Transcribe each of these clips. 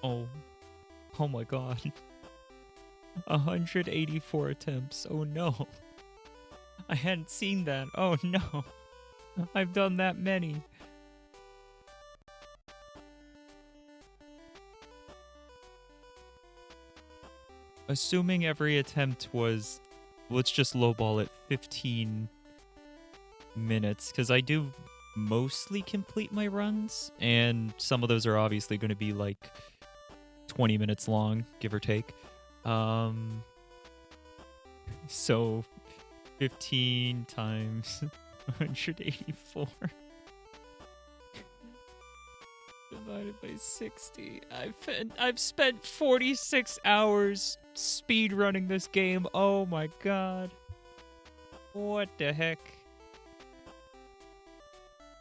Oh. Oh my god. 184 attempts. Oh no. I hadn't seen that. Oh no. I've done that many. Assuming every attempt was, let's just lowball it, 15 minutes, because I do mostly complete my runs, and some of those are obviously going to be like 20 minutes long, give or take. So 15 times 184 divided by 60. I've spent 46 hours speedrunning this game. Oh my god. What the heck?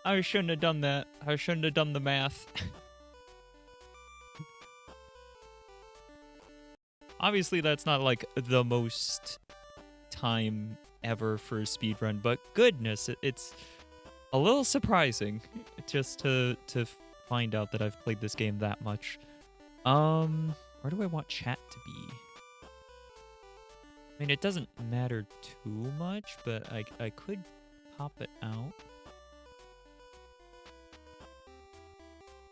I shouldn't have done that. I shouldn't have done the math. Obviously, that's not like the most time ever for a speedrun, but goodness, it's a little surprising just to find out that I've played this game that much. Where do I want chat to be? I mean, it doesn't matter too much, but I could pop it out.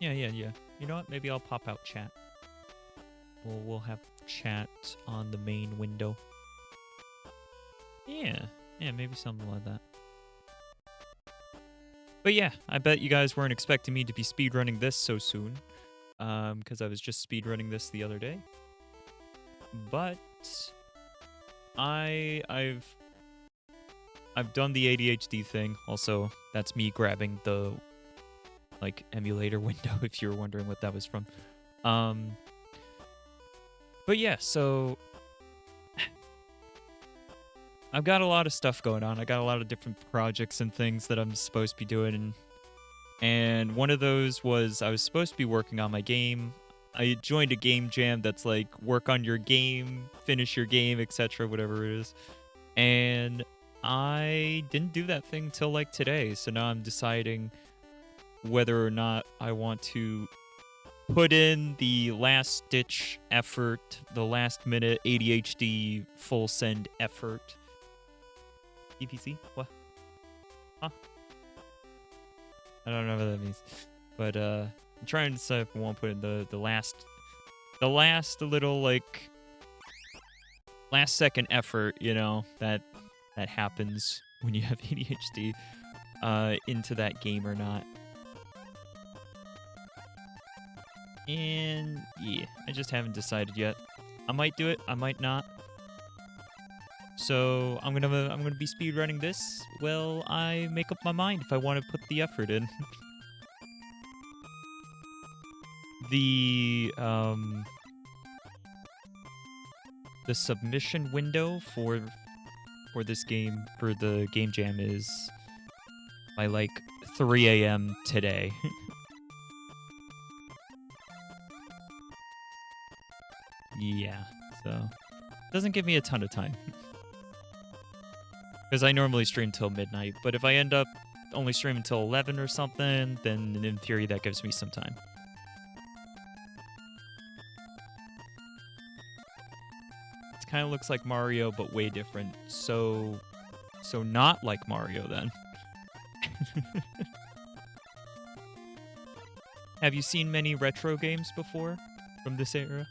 Yeah. You know what? Maybe I'll pop out chat. We'll have chat on the main window. Yeah, maybe something like that. But yeah, I bet you guys weren't expecting me to be speedrunning this so soon, because I was just speedrunning this the other day. But I've done the ADHD thing. Also, that's me grabbing the like emulator window if you're wondering what that was from. But yeah, so I've got a lot of stuff going on. I got a lot of different projects and things that I'm supposed to be doing. And one of those was I was supposed to be working on my game. I joined a game jam that's like work on your game, finish your game, etc., whatever it is. And I didn't do that thing till like today. So now I'm deciding whether or not I want to put in the last-ditch effort, the last-minute ADHD full send effort. EPC? What? Huh? I don't know what that means. But I'm trying to decide if I want to put in the last little, like, last-second effort, you know, that happens when you have ADHD into that game or not. And yeah, I just haven't decided yet. I might do it, I might not. So I'm gonna be speedrunning this. Well, I make up my mind if I want to put the effort in. The submission window for this game, for the game jam, is by like 3 a.m. today. Yeah, so doesn't give me a ton of time. Because I normally stream till midnight, but if I end up only streaming till 11 or something, then in theory that gives me some time. It kind of looks like Mario, but way different. So not like Mario then. Have you seen many retro games before from this era?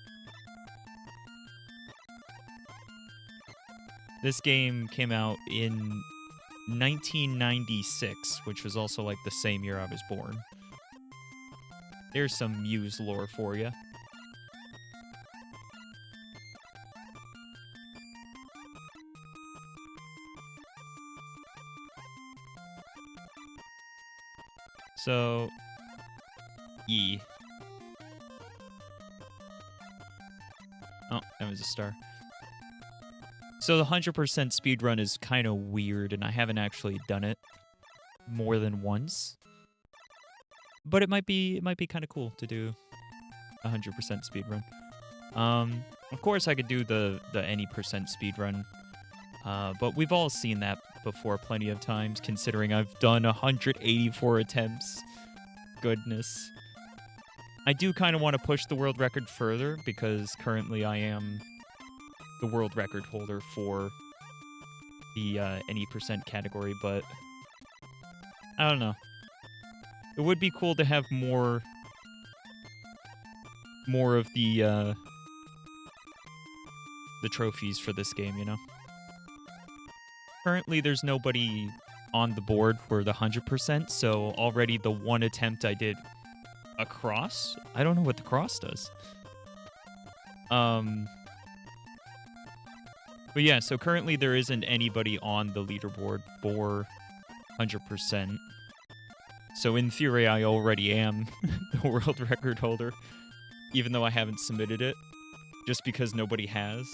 This game came out in 1996, which was also like the same year I was born. There's some Mews lore for you. So, yeah. Oh, that was a star. So the 100% speedrun is kind of weird, and I haven't actually done it more than once. But it might be kind of cool to do a 100% speedrun. Of course, I could do the any percent speedrun, but we've all seen that before plenty of times, considering I've done 184 attempts. Goodness. I do kind of want to push the world record further because currently I am the world record holder for the any percent category, but I don't know. It would be cool to have more of the trophies for this game, you know? Currently, there's nobody on the board for the 100%, so already the one attempt I did across, I don't know what the cross does. But yeah, so currently there isn't anybody on the leaderboard for 100%. So in theory, I already am the world record holder, even though I haven't submitted it, just because nobody has.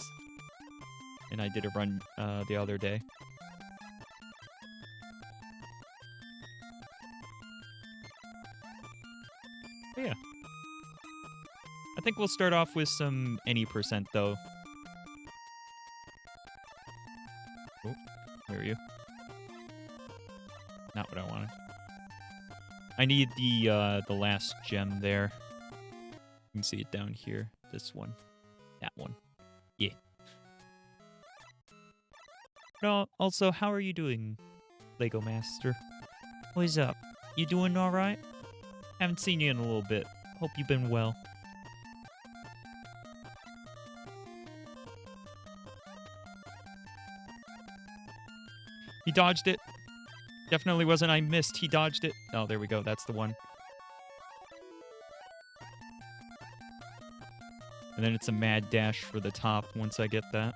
And I did a run the other day. But yeah. I think we'll start off with some any percent, though. Oh, where are you? Not what I wanted. I need the last gem there. You can see it down here. This one. That one. Yeah. No, also, how are you doing, Lego Master? What's up? You doing alright? Haven't seen you in a little bit. Hope you've been well. He dodged it. Definitely wasn't I missed. He dodged it. Oh, there we go. That's the one. And then it's a mad dash for the top once I get that.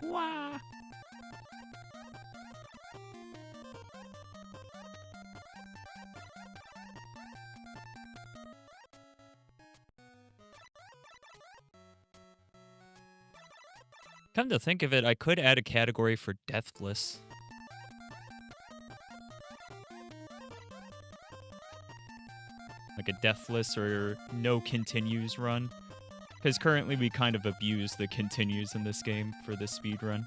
Wah! Come to think of it, I could add a category for deathless. Like a deathless or no continues run. Because currently we kind of abuse the continues in this game for the speedrun.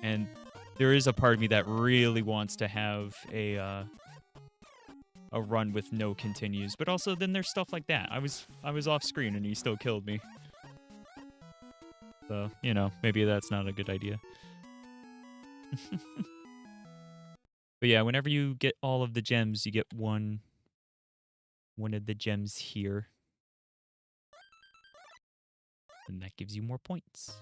And there is a part of me that really wants to have a run with no continues. But also then there's stuff like that. I was off screen and he still killed me. So, you know, maybe that's not a good idea. But yeah, whenever you get all of the gems, you get one of the gems here. And that gives you more points.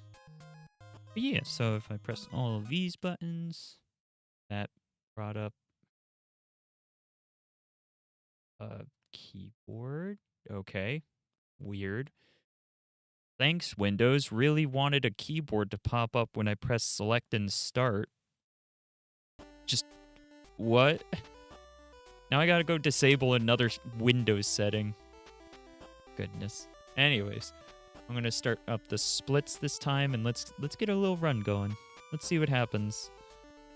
But yeah, so if I press all of these buttons, that brought up a keyboard. Okay, weird. Thanks, Windows. Really wanted a keyboard to pop up when I press select and start. Just, what? Now I gotta go disable another Windows setting. Goodness. Anyways, I'm gonna start up the splits this time, and let's get a little run going. Let's see what happens.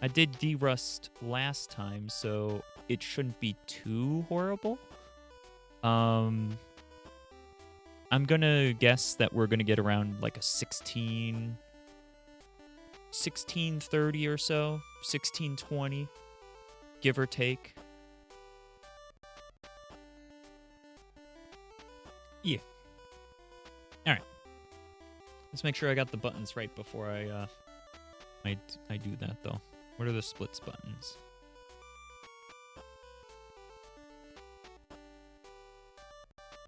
I did derust last time, so it shouldn't be too horrible. I'm gonna guess that we're gonna get around like a 1630 or so, 1620, give or take. Yeah. All right. Let's make sure I got the buttons right before I do that though. What are the splits buttons?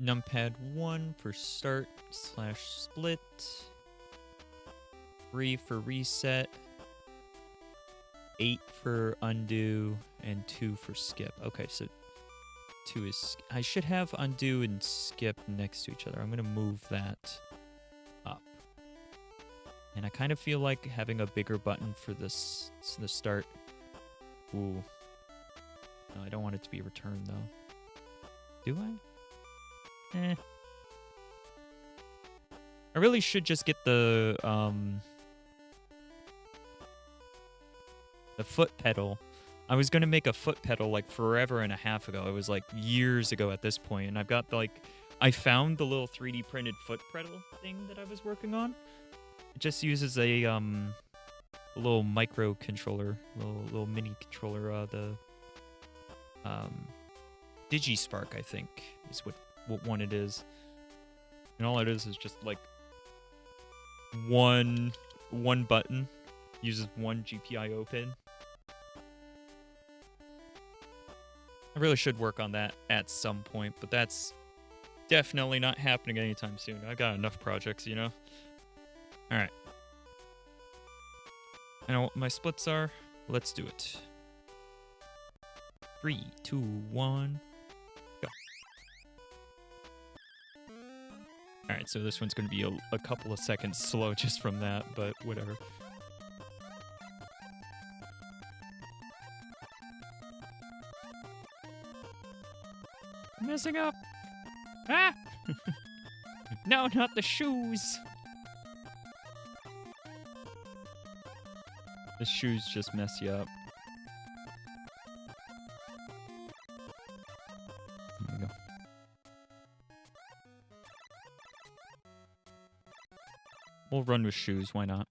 Numpad 1 for start / split. 3 for reset. 8 for undo. And 2 for skip. Okay, so 2 is... I should have undo and skip next to each other. I'm going to move that up. And I kind of feel like having a bigger button for this the start. Ooh. No, I don't want it to be returned, though. Do I? I really should just get the foot pedal. I was gonna make a foot pedal like forever and a half ago. It was like years ago at this point, and I've got I found the little 3D printed foot pedal thing that I was working on, It just uses a little microcontroller, little mini controller. The DigiSpark, I think, is what one it is. And all it is just like one button, uses one GPIO pin. I really should work on that at some point, but that's definitely not happening anytime soon. I got enough projects, you know? Alright. I know what my splits are. Let's do it. 3, 2, 1, go. Alright, so this one's going to be a couple of seconds slow just from that, but whatever. I'm messing up! Ah! No, not the shoes! The shoes just mess you up. There we go. We'll run with shoes, why not?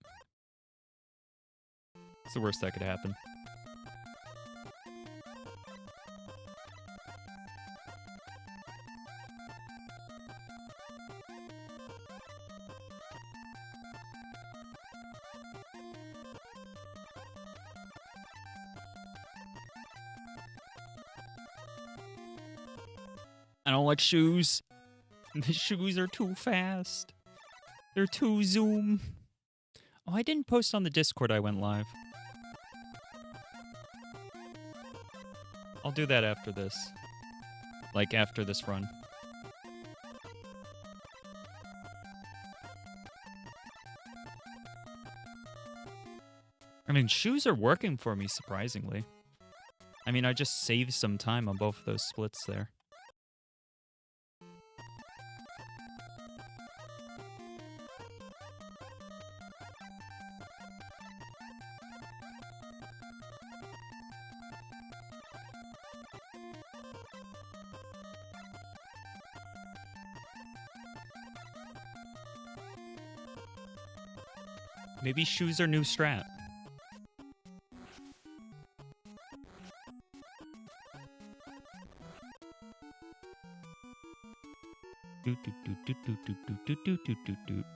It's the worst that could happen. I don't like shoes. The shoes are too fast. They're too zoom. Oh, I didn't post on the Discord I went live. I'll do that after this. Like, after this run. I mean, shoes are working for me, surprisingly. I mean, I just saved some time on both of those splits there. Maybe shoes are new strat.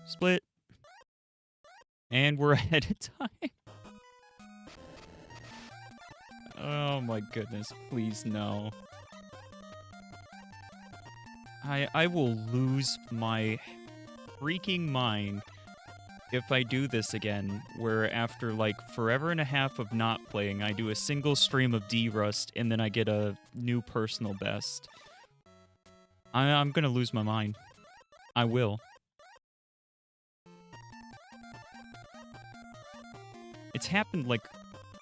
Split. And we're ahead of time. Oh my goodness, please no. I will lose my freaking mind if I do this again, where after like forever and a half of not playing, I do a single stream of D-Rust and then I get a new personal best. I'm gonna lose my mind. I will. It's happened like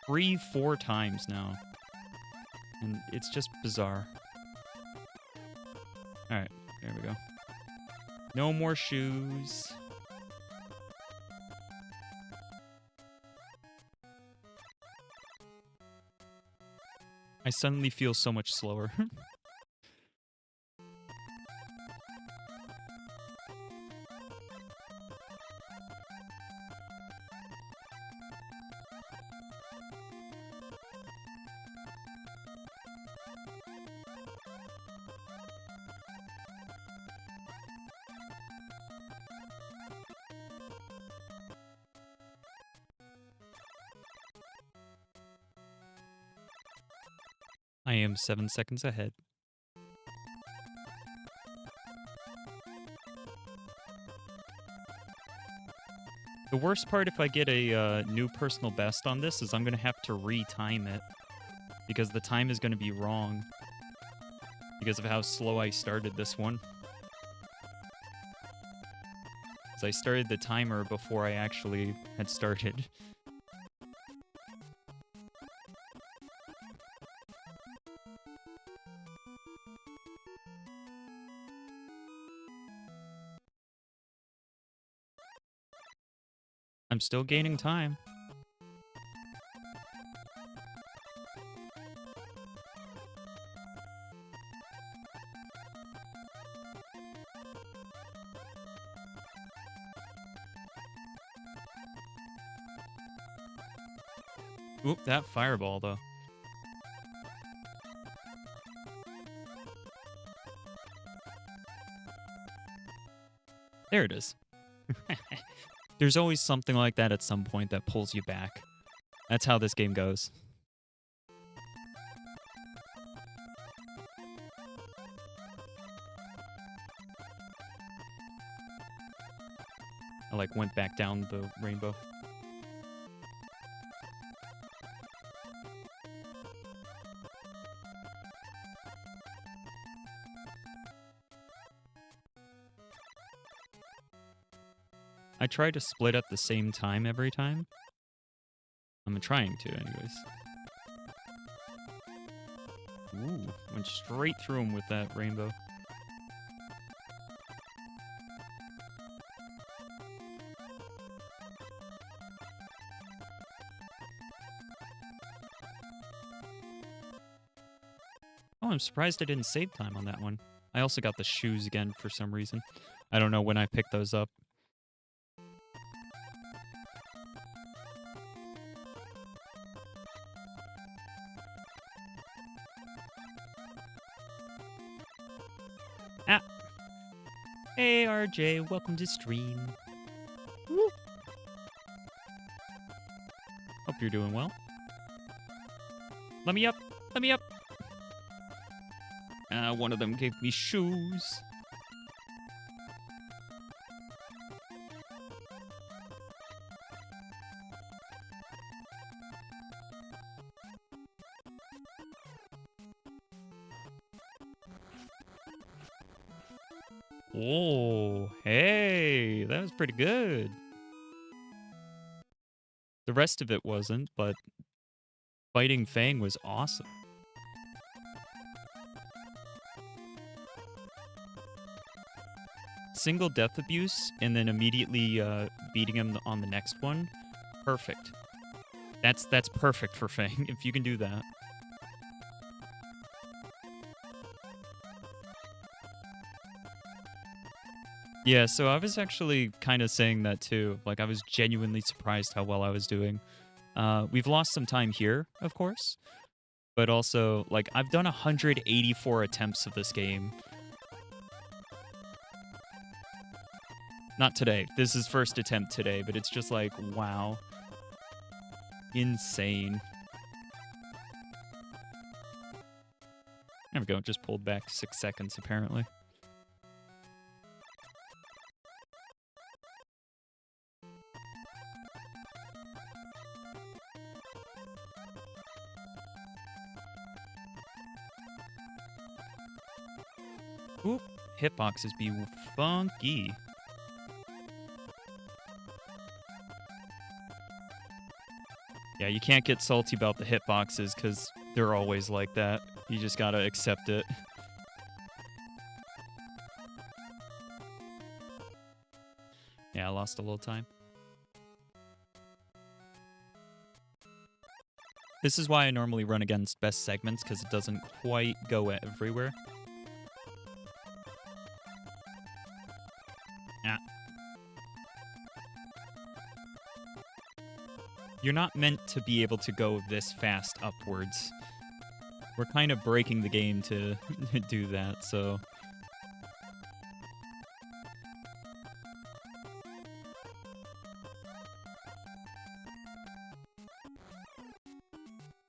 3-4 times now. And it's just bizarre. Alright, there we go. No more shoes. I suddenly feel so much slower. I am 7 seconds ahead. The worst part if I get a new personal best on this is I'm going to have to retime it. Because the time is going to be wrong. Because of how slow I started this one. Because I started the timer before I actually had started. I'm still gaining time. Oop, that fireball, though. There it is. There's always something like that at some point that pulls you back. That's how this game goes. I like went back down the rainbow. I try to split at the same time every time. I'm trying to, anyways. Ooh, went straight through him with that rainbow. Oh, I'm surprised I didn't save time on that one. I also got the shoes again for some reason. I don't know when I picked those up. Ah! Hey, RJ, welcome to stream. Woo! Hope you're doing well. Let me up! Let me up! One of them gave me shoes. Oh, hey, that was pretty good. The rest of it wasn't, but fighting Fang was awesome. Single death abuse and then immediately beating him on the next one. Perfect. That's perfect for Fang, if you can do that. Yeah, so I was actually kind of saying that too. Like, I was genuinely surprised how well I was doing. We've lost some time here, of course. But also, like, I've done 184 attempts of this game. Not today. This is first attempt today, but it's just like, wow. Insane. There we go. Just pulled back 6 seconds, apparently. Oop. Hitboxes be funky. Yeah, you can't get salty about the hitboxes because they're always like that. You just gotta accept it. Yeah, I lost a little time. This is why I normally run against best segments, because it doesn't quite go everywhere. Ah. You're not meant to be able to go this fast upwards. We're kind of breaking the game to do that, so...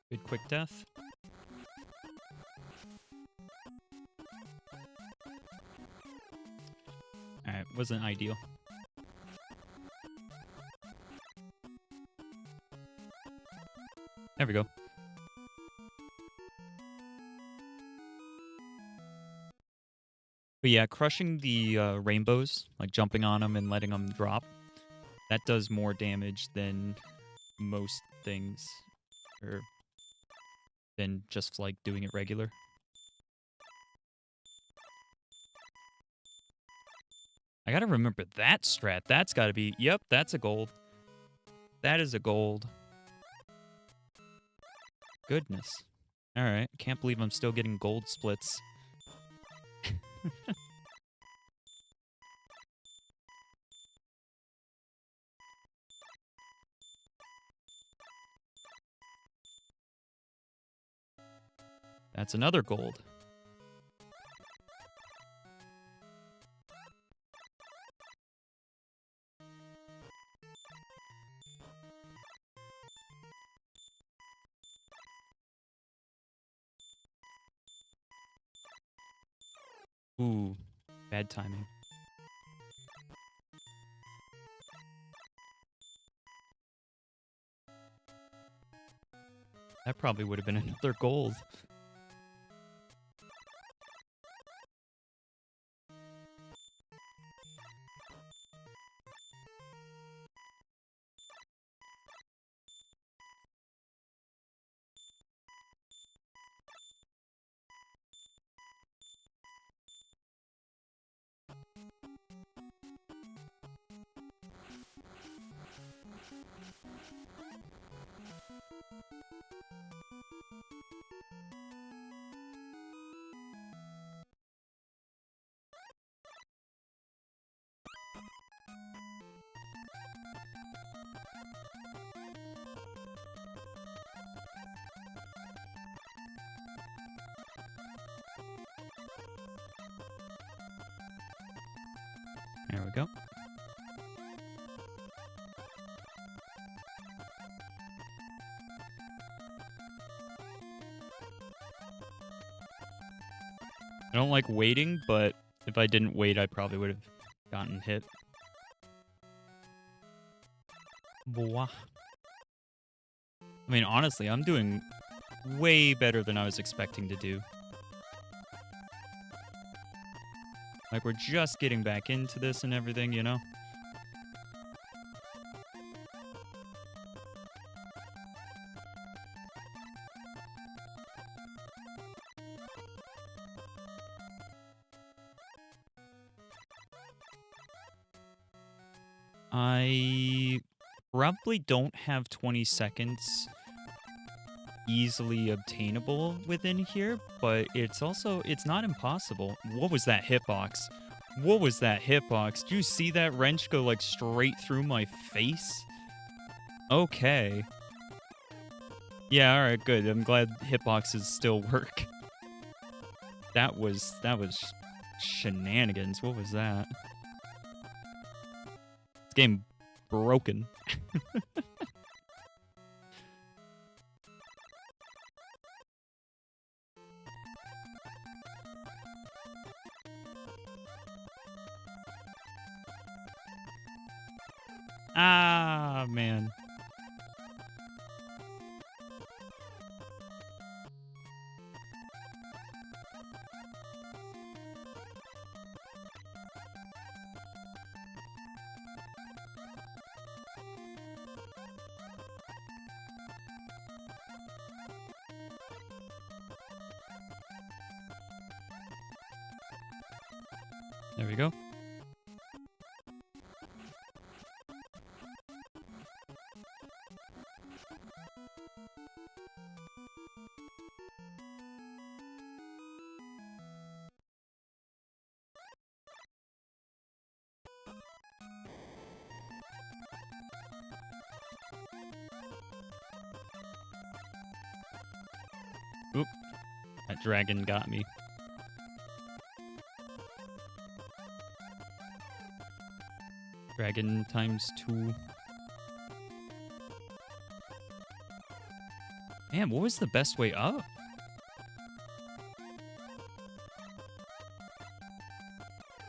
Good quick death. Alright, wasn't ideal. There we go. But yeah, crushing the rainbows, like jumping on them and letting them drop, that does more damage than most things, or than just like doing it regular. I gotta remember that strat. That's gotta be, yep, that's a gold. That is a gold. Goodness. Alright, can't believe I'm still getting gold splits. That's another gold. Ooh, bad timing. That probably would have been another gold. There we go. I don't like waiting, but if I didn't wait, I probably would have gotten hit. Boah. I mean, honestly, I'm doing way better than I was expecting to do. Like, we're just getting back into this and everything, you know? I probably don't have 20 seconds easily obtainable within here, but it's not impossible. What was that hitbox? What was that hitbox? Did you see that wrench go like straight through my face? Okay. Yeah, alright, good. I'm glad hitboxes still work. That was shenanigans. What was that? This game broken. Ah, man. There we go. Oop. That dragon got me. Dragon times 2. Man, what was the best way up?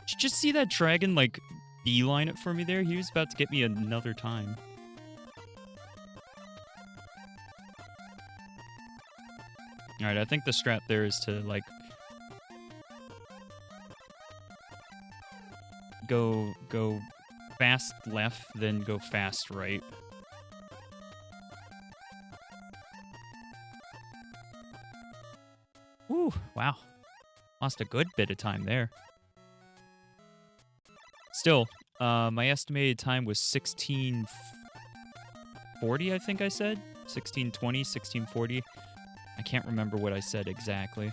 Did you just see that dragon, like, beeline it for me there? He was about to get me another time. Alright, I think the strat there is to, like, go fast left, then go fast right. Whew, wow. Lost a good bit of time there. Still, my estimated time was 16:40, I think I said? 16:20, 16:40. I can't remember what I said exactly.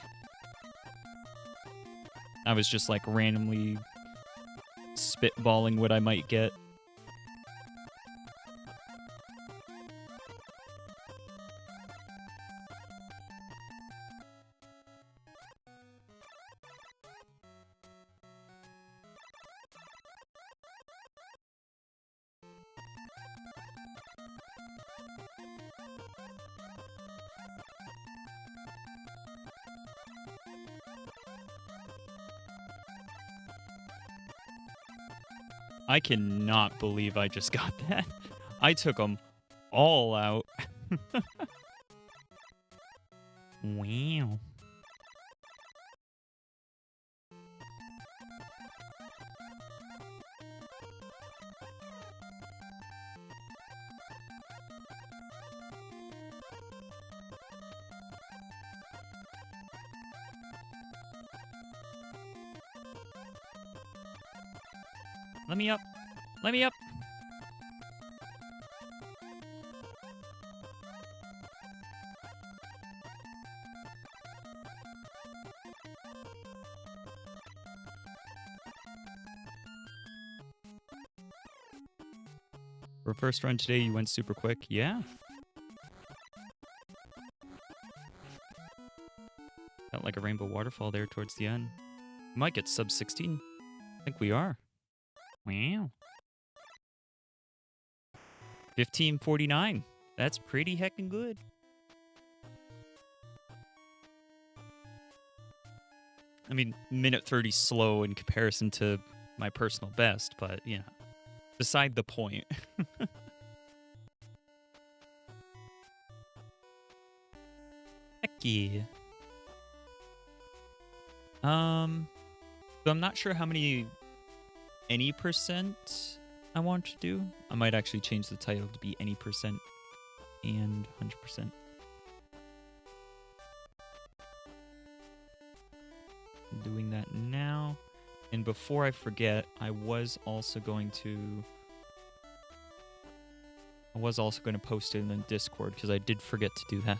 I was just, like, randomly spitballing what I might get. I cannot believe I just got that. I took them all out. Wow. Let me up. Let me up. For first run today, you went super quick. Yeah. Felt like a rainbow waterfall there towards the end. We might get sub 16. I think we are. Wow. 15:49. That's pretty heckin' good. I mean, minute 30 slow in comparison to my personal best, but, you know, beside the point. Heck yeah. So I'm not sure how many any percent I want to do. I might actually change the title to be any percent and 100%. I'm doing that now. And before I forget, I was also going to post it in the Discord because I did forget to do that.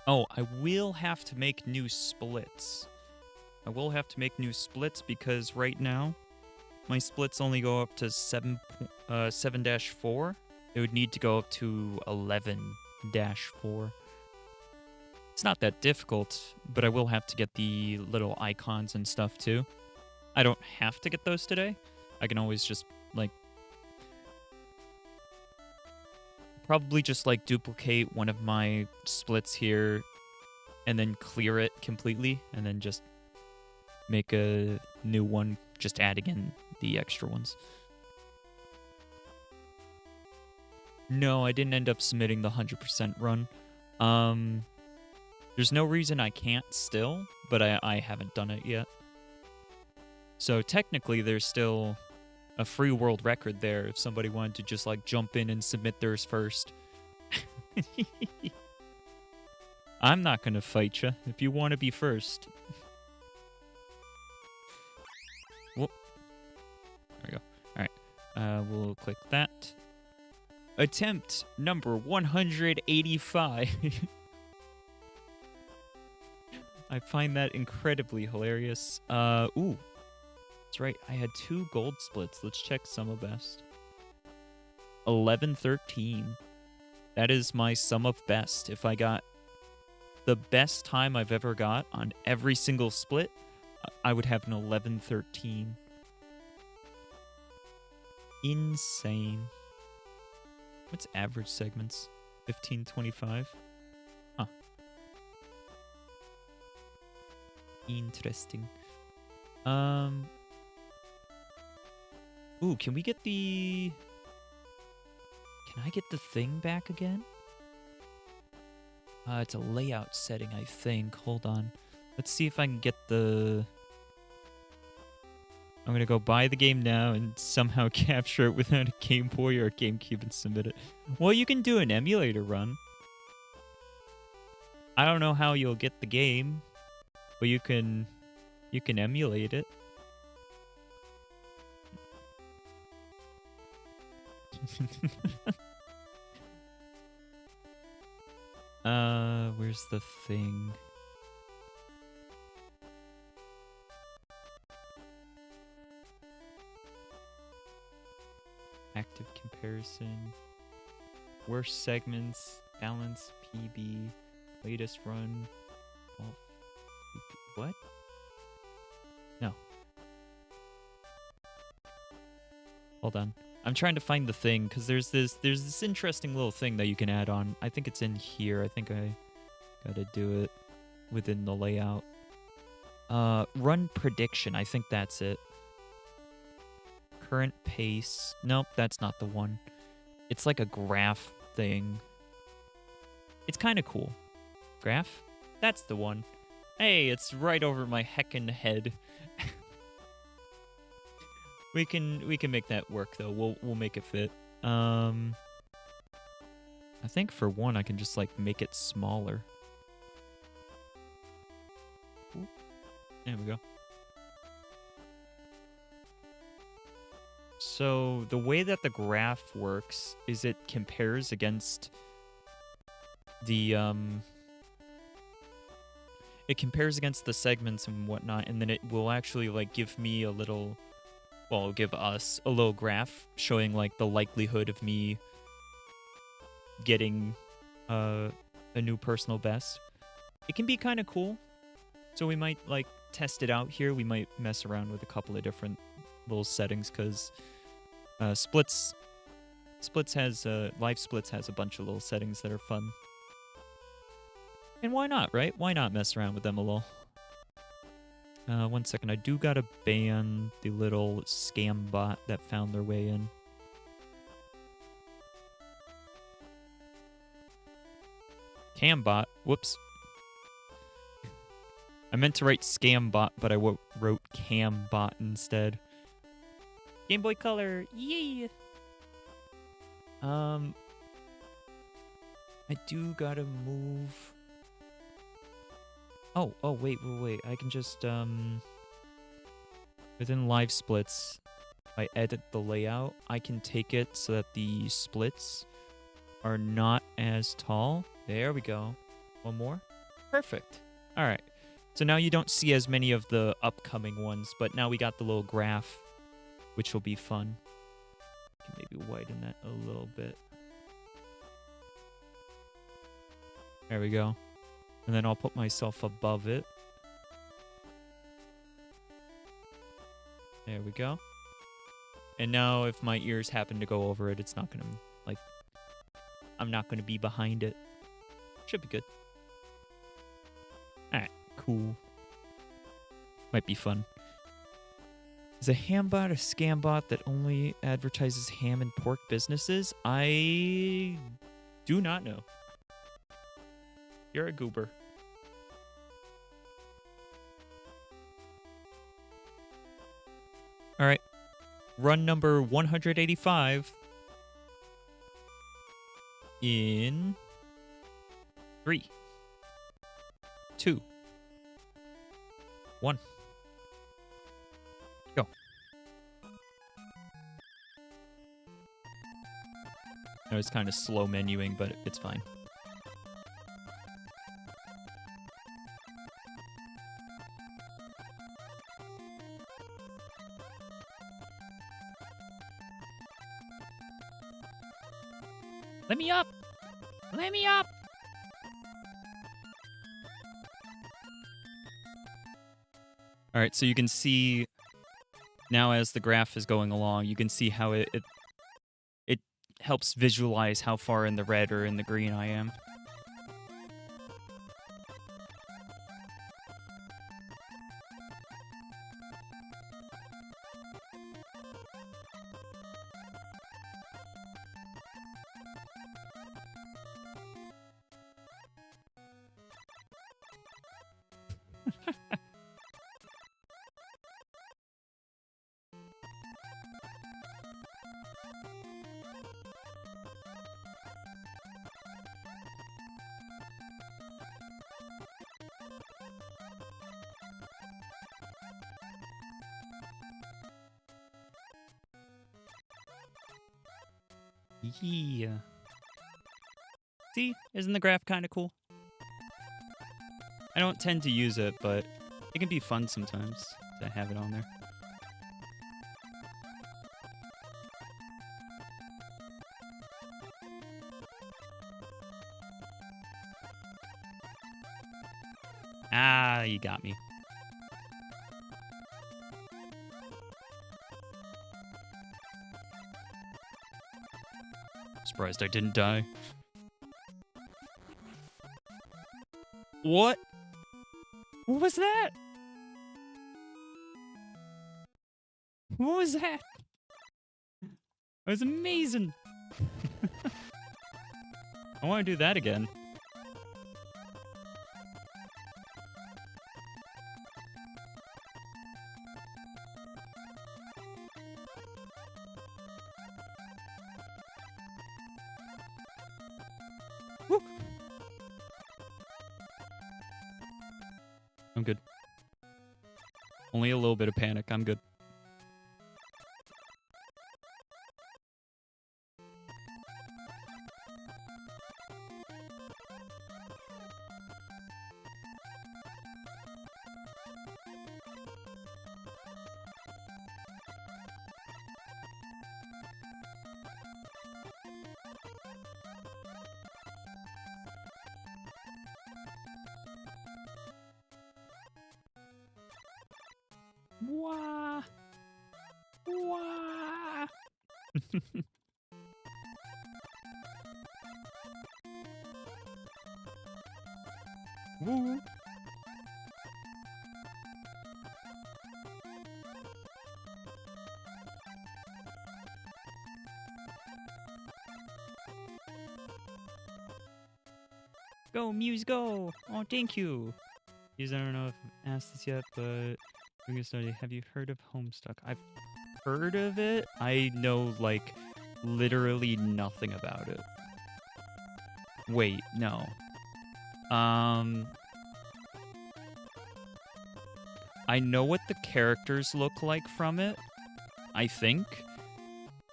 Oh, I will have to make new splits. I will have to make new splits because right now my splits only go up to 7-4. It would need to go up to 11-4. It's not that difficult, but I will have to get the little icons and stuff too. I don't have to get those today. I can always just, like, probably just, like, duplicate one of my splits here and then clear it completely and then just make a new one, just adding in the extra ones. No, I didn't end up submitting the 100% run. There's no reason I can't still, but I haven't done it yet. So technically there's still a free world record there if somebody wanted to just, like, jump in and submit theirs first. I'm not gonna fight you if you want to be first. Whoop. There we go. Alright. We'll click that. Attempt number 185. I find that incredibly hilarious. Ooh. That's right. I had 2 gold splits. Let's check sum of best. 11-13. That is my sum of best. If I got the best time I've ever got on every single split, I would have an 11-13. Insane. What's average segments? 15-25? Huh. Interesting. Ooh, can we get the... Can I get the thing back again? It's a layout setting, I think. Hold on. Let's see if I can get the... I'm gonna go buy the game now and somehow capture it without a Game Boy or a GameCube and submit it. Well, you can do an emulator run. I don't know how you'll get the game, but you can emulate it. Where's the thing? Active comparison. Worst segments. Balance. PB. Latest run. What? No. Hold on. I'm trying to find the thing because there's this interesting little thing that you can add on. I think it's in here. I think I gotta do it within the layout. Run prediction. I think that's it. Current pace. Nope, that's not the one. It's like a graph thing. It's kind of cool. Graph? That's the one. Hey, it's right over my heckin' head. We can make that work though. We'll make it fit. I think for one I can just like make it smaller. Ooh. There we go. So the way that the graph works is it compares against the it compares against the segments and whatnot, and then it will actually like give me a little, well, give us a little graph showing like the likelihood of me getting a new personal best. It can be kind of cool. So we might like test it out here. We might mess around with a couple of different little settings because Splits has Live Splits has a bunch of little settings that are fun. And why not, right? Why not mess around with them a little? 1 second, I do gotta ban the little scam bot that found their way in. Cambot? Whoops. I meant to write scam bot, but I wrote cambot instead. Game Boy Color, yay! I do gotta move. Oh, wait. I can just, within Live Splits, if I edit the layout, I can take it so that the splits are not as tall. There we go. One more. Perfect. All right. So now you don't see as many of the upcoming ones, but now we got the little graph, which will be fun. Can maybe widen that a little bit. There we go. And then I'll put myself above it. There we go. And now if my ears happen to go over it, it's not going to, like, I'm not going to be behind it. Should be good. Alright, cool. Might be fun. Is a hambot a scam bot that only advertises ham and pork businesses? I do not know. You're a goober. All right. Run number 185 in 3, 2, 1. Go. I was kind of slow menuing, but it's fine. Let me up! Let me up! Alright, so you can see now as the graph is going along, you can see how it helps visualize how far in the red or in the green I am. Yeah. See? Isn't the graph kind of cool? I don't tend to use it, but it can be fun sometimes to have it on there. Ah, you got me. Surprised I didn't die. What? What was that? What was that? That was amazing. I want to do that again. Woo. I'm good. Only a little bit of panic. I'm good. Wah. Wah. Woo. Go, Mews, go! Oh, thank you. Mews, I don't know if I've asked this yet, but doing a study. Have you heard of Homestuck? I've heard of it. I know, like, literally nothing about it. Wait, no. I know what the characters look like from it, I think.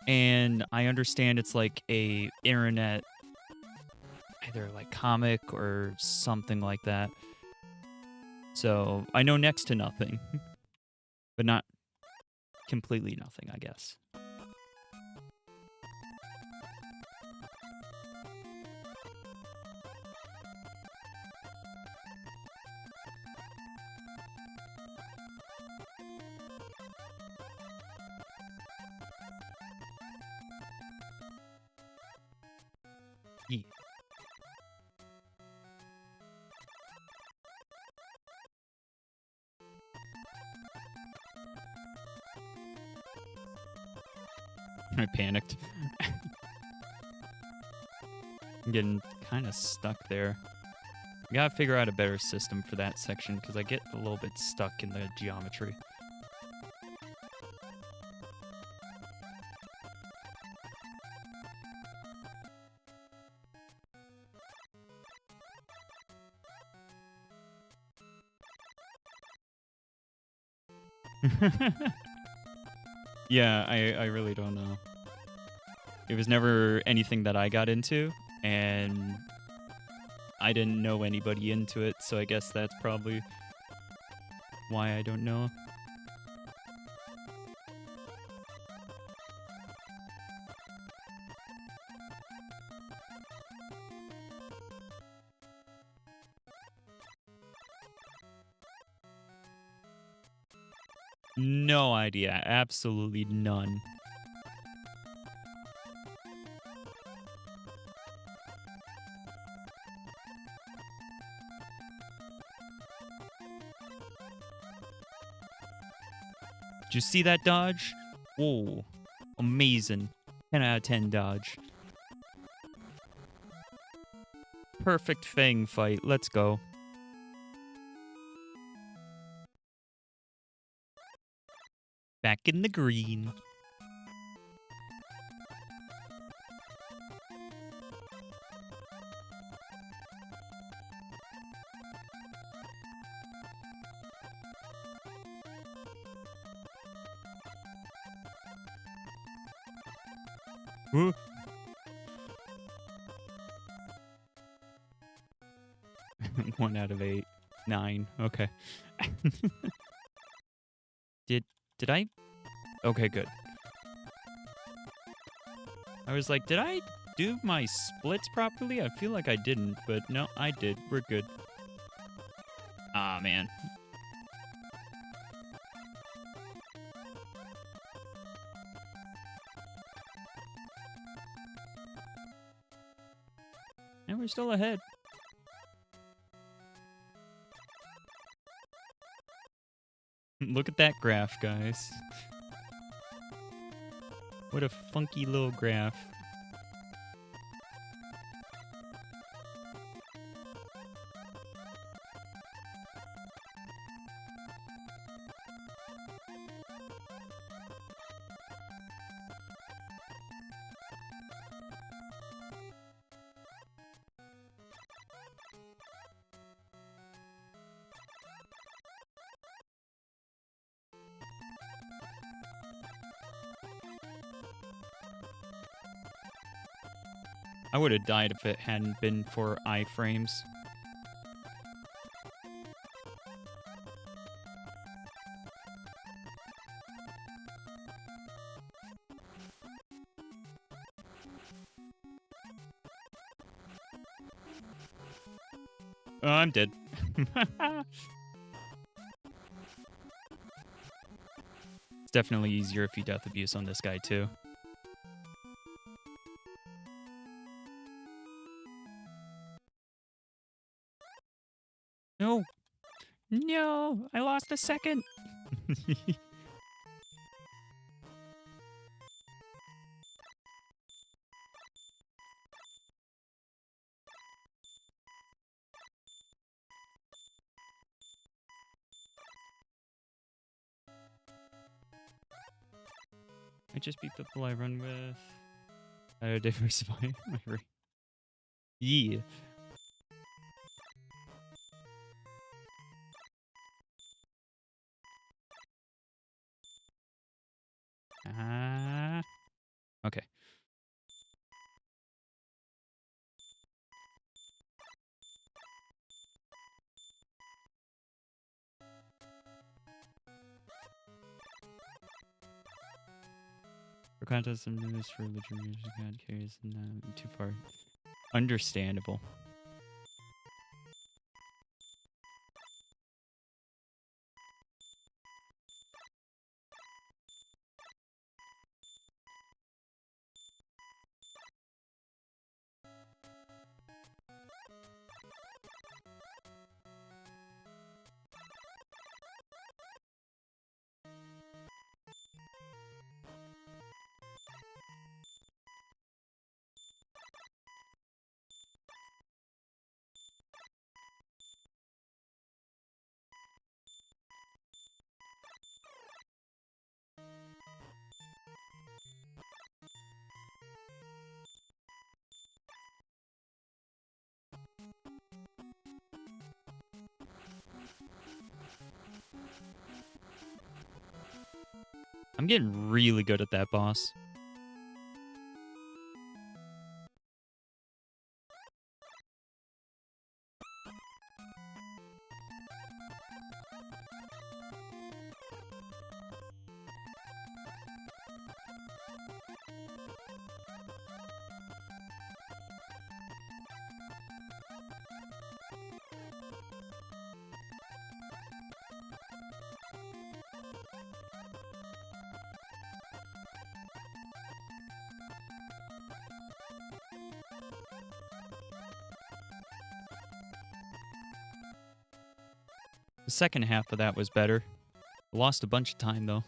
And I understand it's like a internet, either like comic or something like that. So I know next to nothing, but not completely nothing, I guess. Yeah. I panicked. I'm getting kind of stuck there. I gotta figure out a better system for that section because I get a little bit stuck in the geometry. Yeah, I really don't know. It was never anything that I got into, and I didn't know anybody into it, so I guess that's probably why I don't know. No idea. Absolutely none. Did you see that dodge? Whoa. Amazing. 10 out of 10 dodge. Perfect Fang fight. Let's go. Back in the green. Woo. 1 out of 8. 9. Okay. Did I? Okay, good. I was like, did I do my splits properly? I feel like I didn't, but no, I did. We're good. Ah, man. And we're still ahead. Look at that graph, guys. What a funky little graph. I would have died if it hadn't been for iframes. Oh, I'm dead. It's definitely easier if you death abuse on this guy, too. No. No, I lost a second. I just beat people I run with. I diversify my rate. Yeah. Okay. For contests and news for religion music, God carries too far. Understandable. I'm getting really good at that boss. The second half of that was better. Lost a bunch of time, though.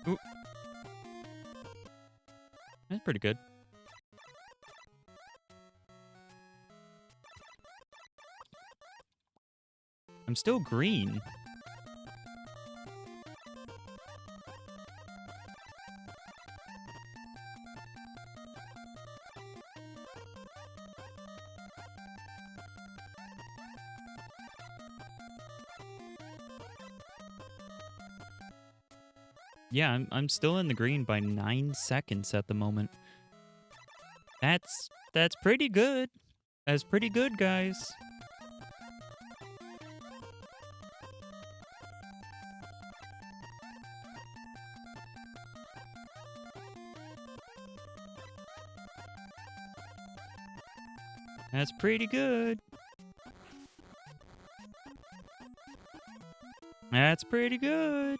Ooh. That's pretty good. I'm still green. Yeah, I'm still in the green by 9 seconds at the moment. That's pretty good. That's pretty good, guys. That's pretty good. That's pretty good.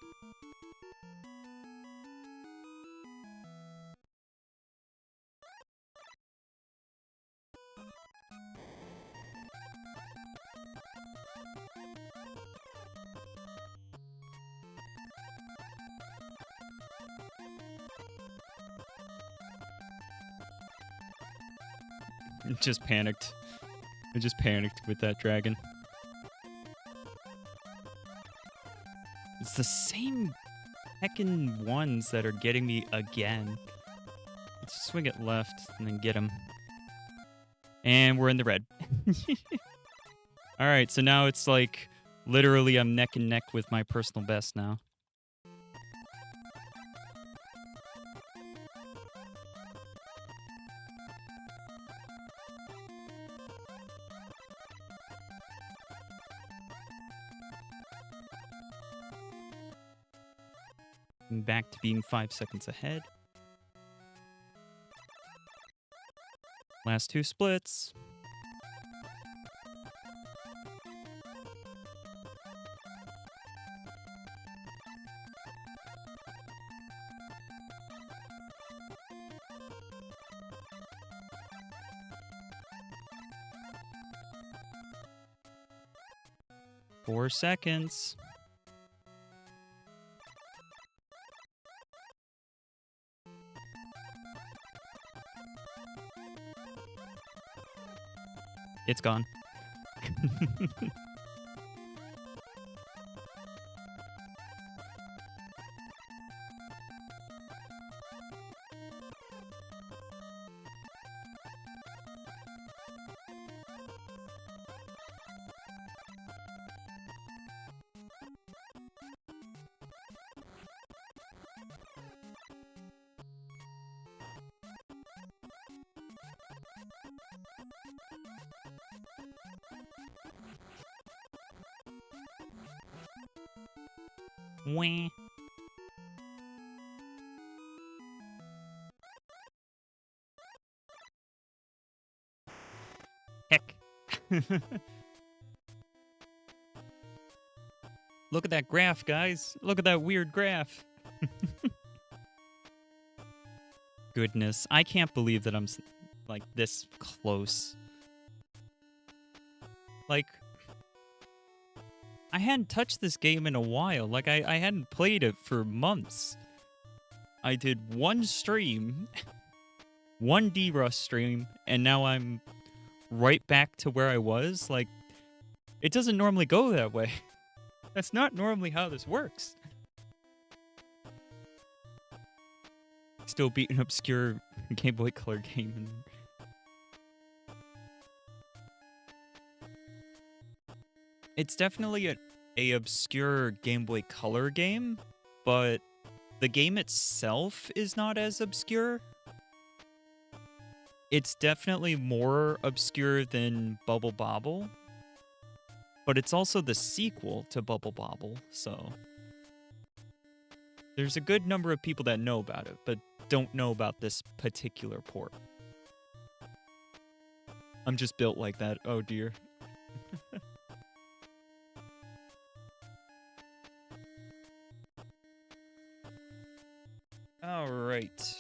Just panicked. I just panicked with that dragon. It's the same heckin' ones that are getting me again. Let's swing it left and then get him. And we're in the red. Alright, so now it's like literally I'm neck and neck with my personal best now. I'm back to being 5 seconds ahead. Last 2 splits. Four seconds. It's gone. Wah. Heck. Look at that graph, guys. Look at that weird graph. Goodness, I can't believe that I'm like this close. Like, I hadn't touched this game in a while. Like, I hadn't played it for months. I did one stream, one D-Rust stream, and now I'm right back to where I was. Like, it doesn't normally go that way. That's not normally how this works. Still beat an obscure Game Boy Color game. It's definitely a obscure Game Boy Color game, but the game itself is not as obscure. It's definitely more obscure than Bubble Bobble, but it's also the sequel to Bubble Bobble, so there's a good number of people that know about it, but don't know about this particular port. I'm just built like that. Oh dear. All right.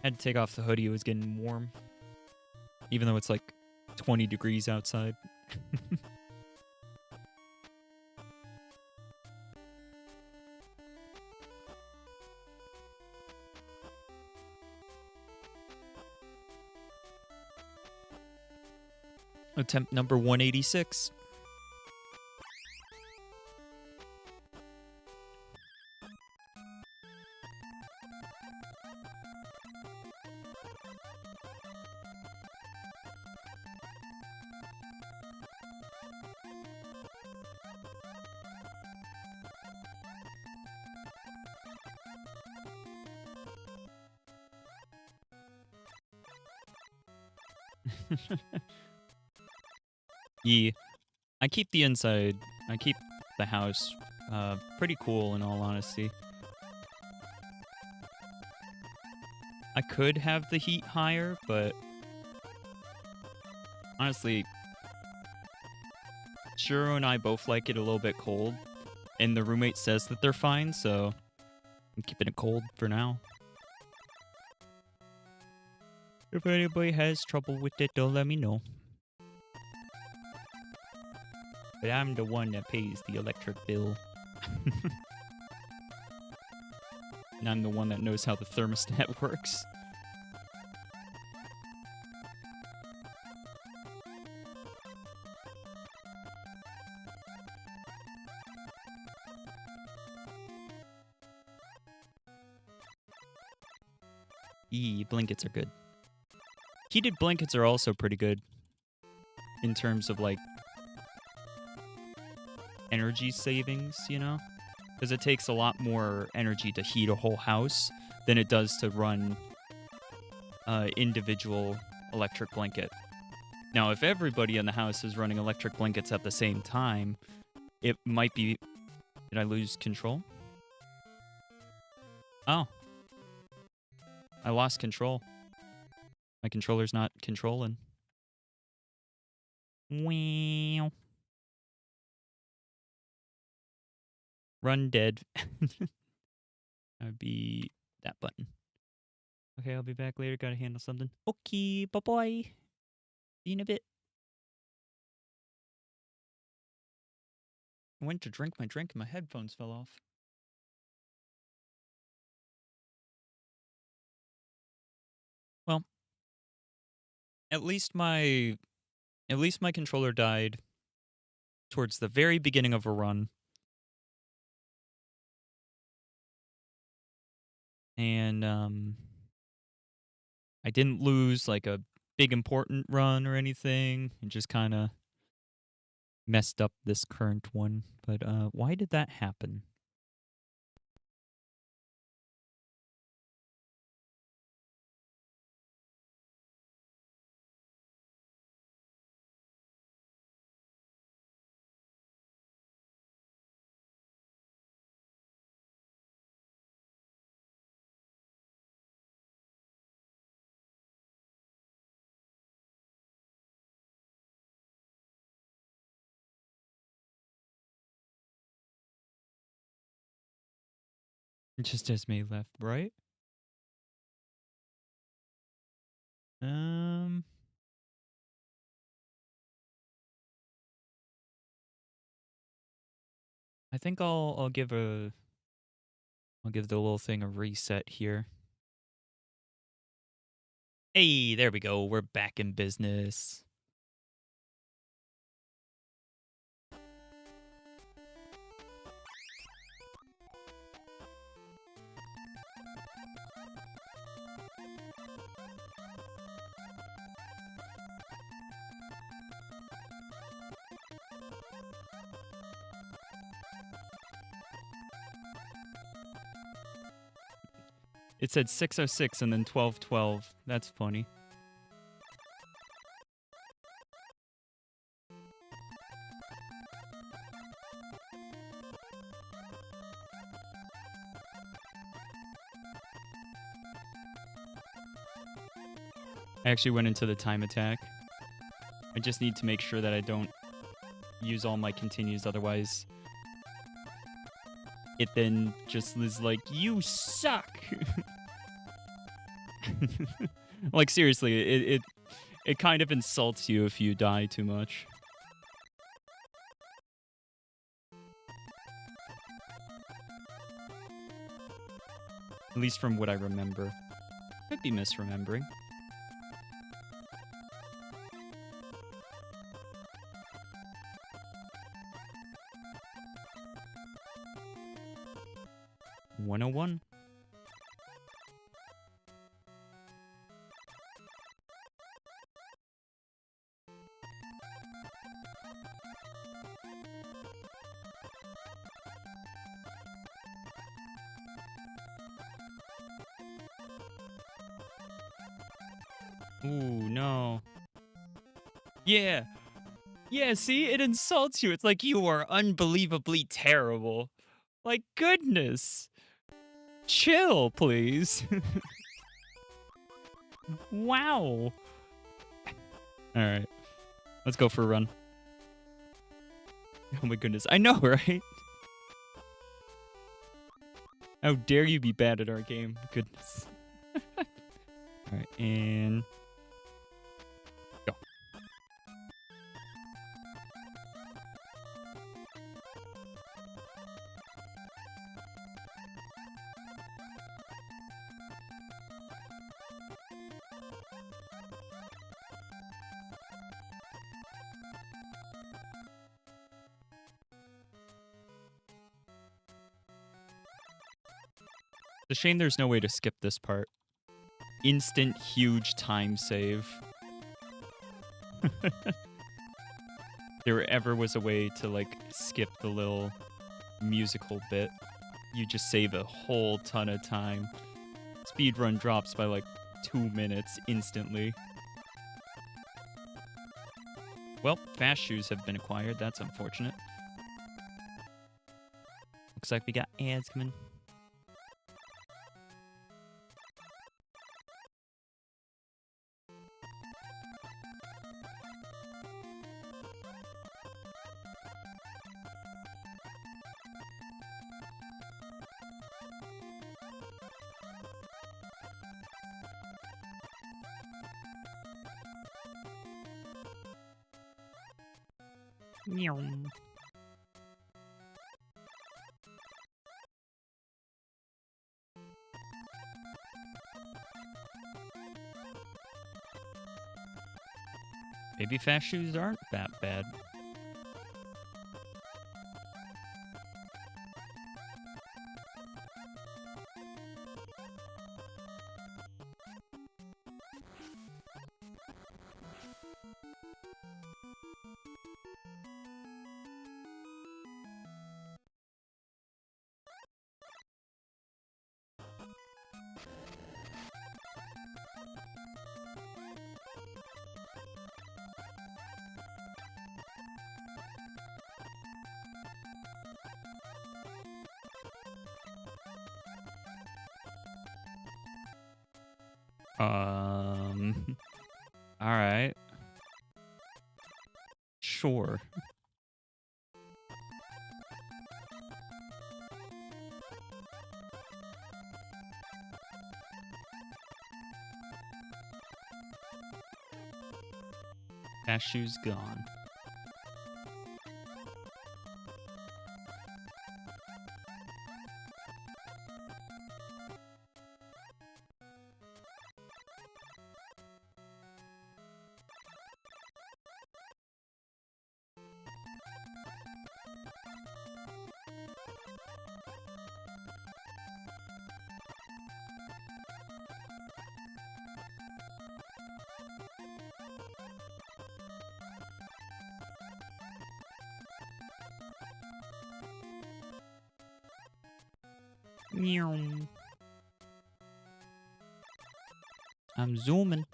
Had to take off the hoodie. It was getting warm, even though it's like 20 degrees outside. Attempt number 186. Yeah, I keep the inside. I keep the house pretty cool, in all honesty. I could have the heat higher, but honestly, Shiro and I both like it a little bit cold, and the roommate says that they're fine, so I'm keeping it cold for now. If anybody has trouble with it, they'll let me know. But I'm the one that pays the electric bill. And I'm the one that knows how the thermostat works. Blankets are good. Heated blankets are also pretty good in terms of, like, energy savings, you know? Because it takes a lot more energy to heat a whole house than it does to run individual electric blanket. Now, if everybody in the house is running electric blankets at the same time, it might be... Did I lose control? Oh. I lost control. My controller's not controlling. Wow. Run dead. That would be that button. Okay, I'll be back later. Gotta handle something. Okay, bye-bye. See you in a bit. I went to drink my drink and my headphones fell off. Well, at least my controller died towards the very beginning of a run. And I didn't lose like a big important run or anything. It just kind of messed up this current one. But why did that happen? Just as me left, right? I think I'll give the little thing a reset here. Hey, there we go. We're back in business. It said 6:06 and then 12:12. That's funny. I actually went into the time attack. I just need to make sure that I don't use all my continues, otherwise it then just is like, you suck! Like, seriously, it kind of insults you if you die too much. At least from what I remember. Could be misremembering. .101. Ooh, no. Yeah. Yeah, see? It insults you. It's like, you are unbelievably terrible. Like, goodness. Chill, please. Wow. All right. Let's go for a run. Oh my goodness. I know, right? How dare you be bad at our game? Goodness. All right, and go. It's a shame there's no way to skip this part. Instant, huge time save. There ever was a way to, like, skip the little musical bit, you just save a whole ton of time. Speedrun drops by, like, 2 minutes instantly. Well, fast shoes have been acquired. That's unfortunate. Looks like we got ads coming. Meow. Maybe fast shoes aren't that bad. All right. Sure. Fast shoes gone. Meow. I'm zooming.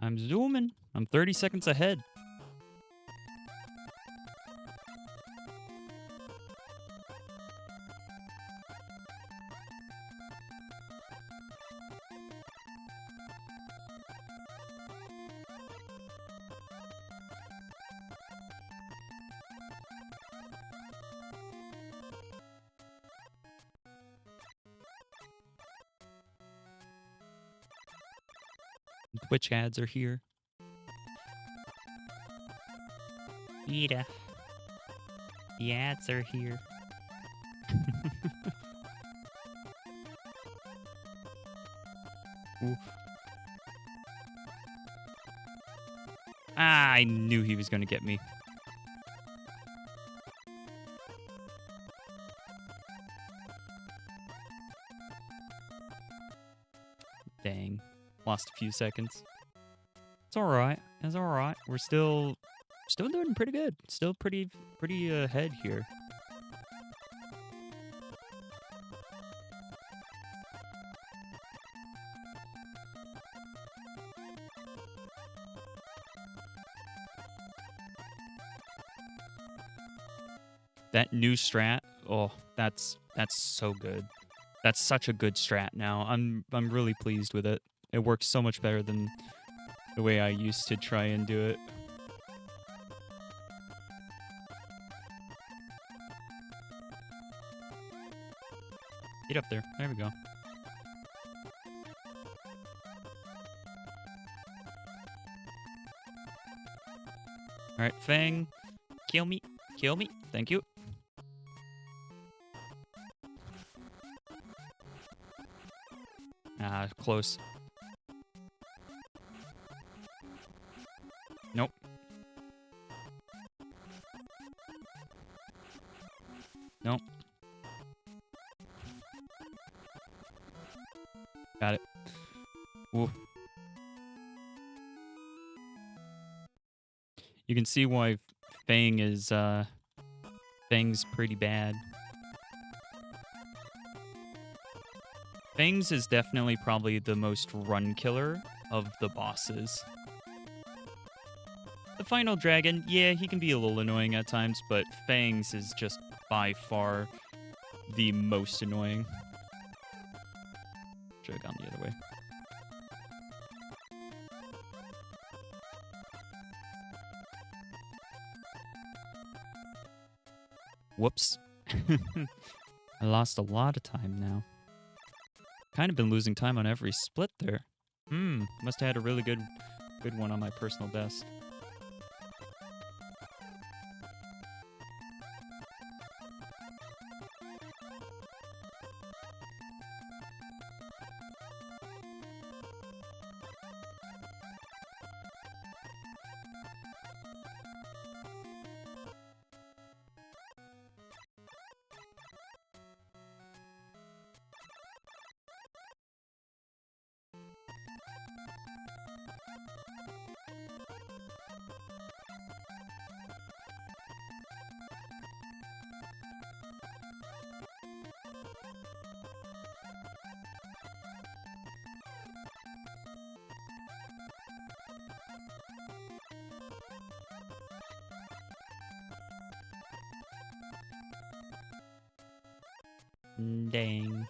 I'm zooming. I'm 30 seconds ahead. Twitch ads are here. Ida. The ads are here. Ooh. Ah, I knew he was going to get me. Dang. Lost a few seconds. It's all right. It's all right. We're still doing pretty good. Still pretty ahead here. That new strat, oh, that's so good. That's such a good strat now. I'm really pleased with it. It works so much better than the way I used to try and do it. Get up there. There we go. All right, Fang, kill me. Kill me. Thank you. Ah, close. Nope. Nope. Got it. Ooh. You can see why Fang is, Fang's pretty bad. Fang's is definitely probably the most run killer of the bosses. The final dragon, yeah, he can be a little annoying at times, but Fang's is just by far the most annoying. Should have gone the other way. Whoops. I lost a lot of time now. Kind of been losing time on every split there. Must have had a really good one on my personal best. Dang.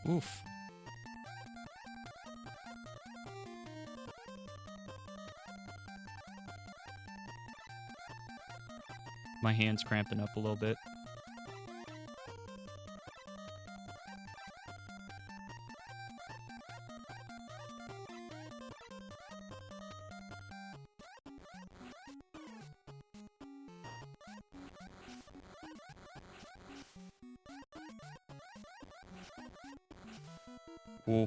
Oof. My hand's cramping up a little bit. Ooh.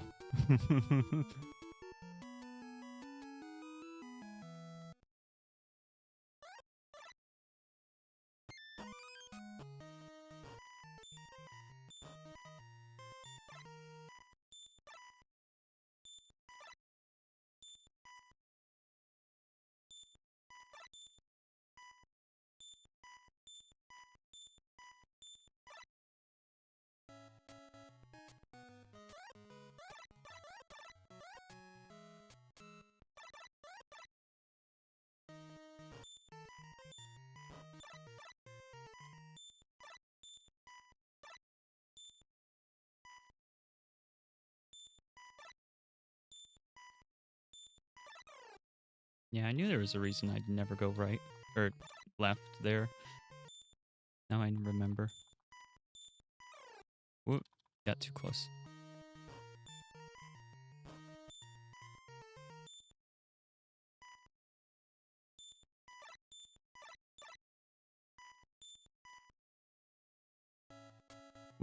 Yeah, I knew there was a reason I'd never go right or left there. Now I remember. Whoop, got too close.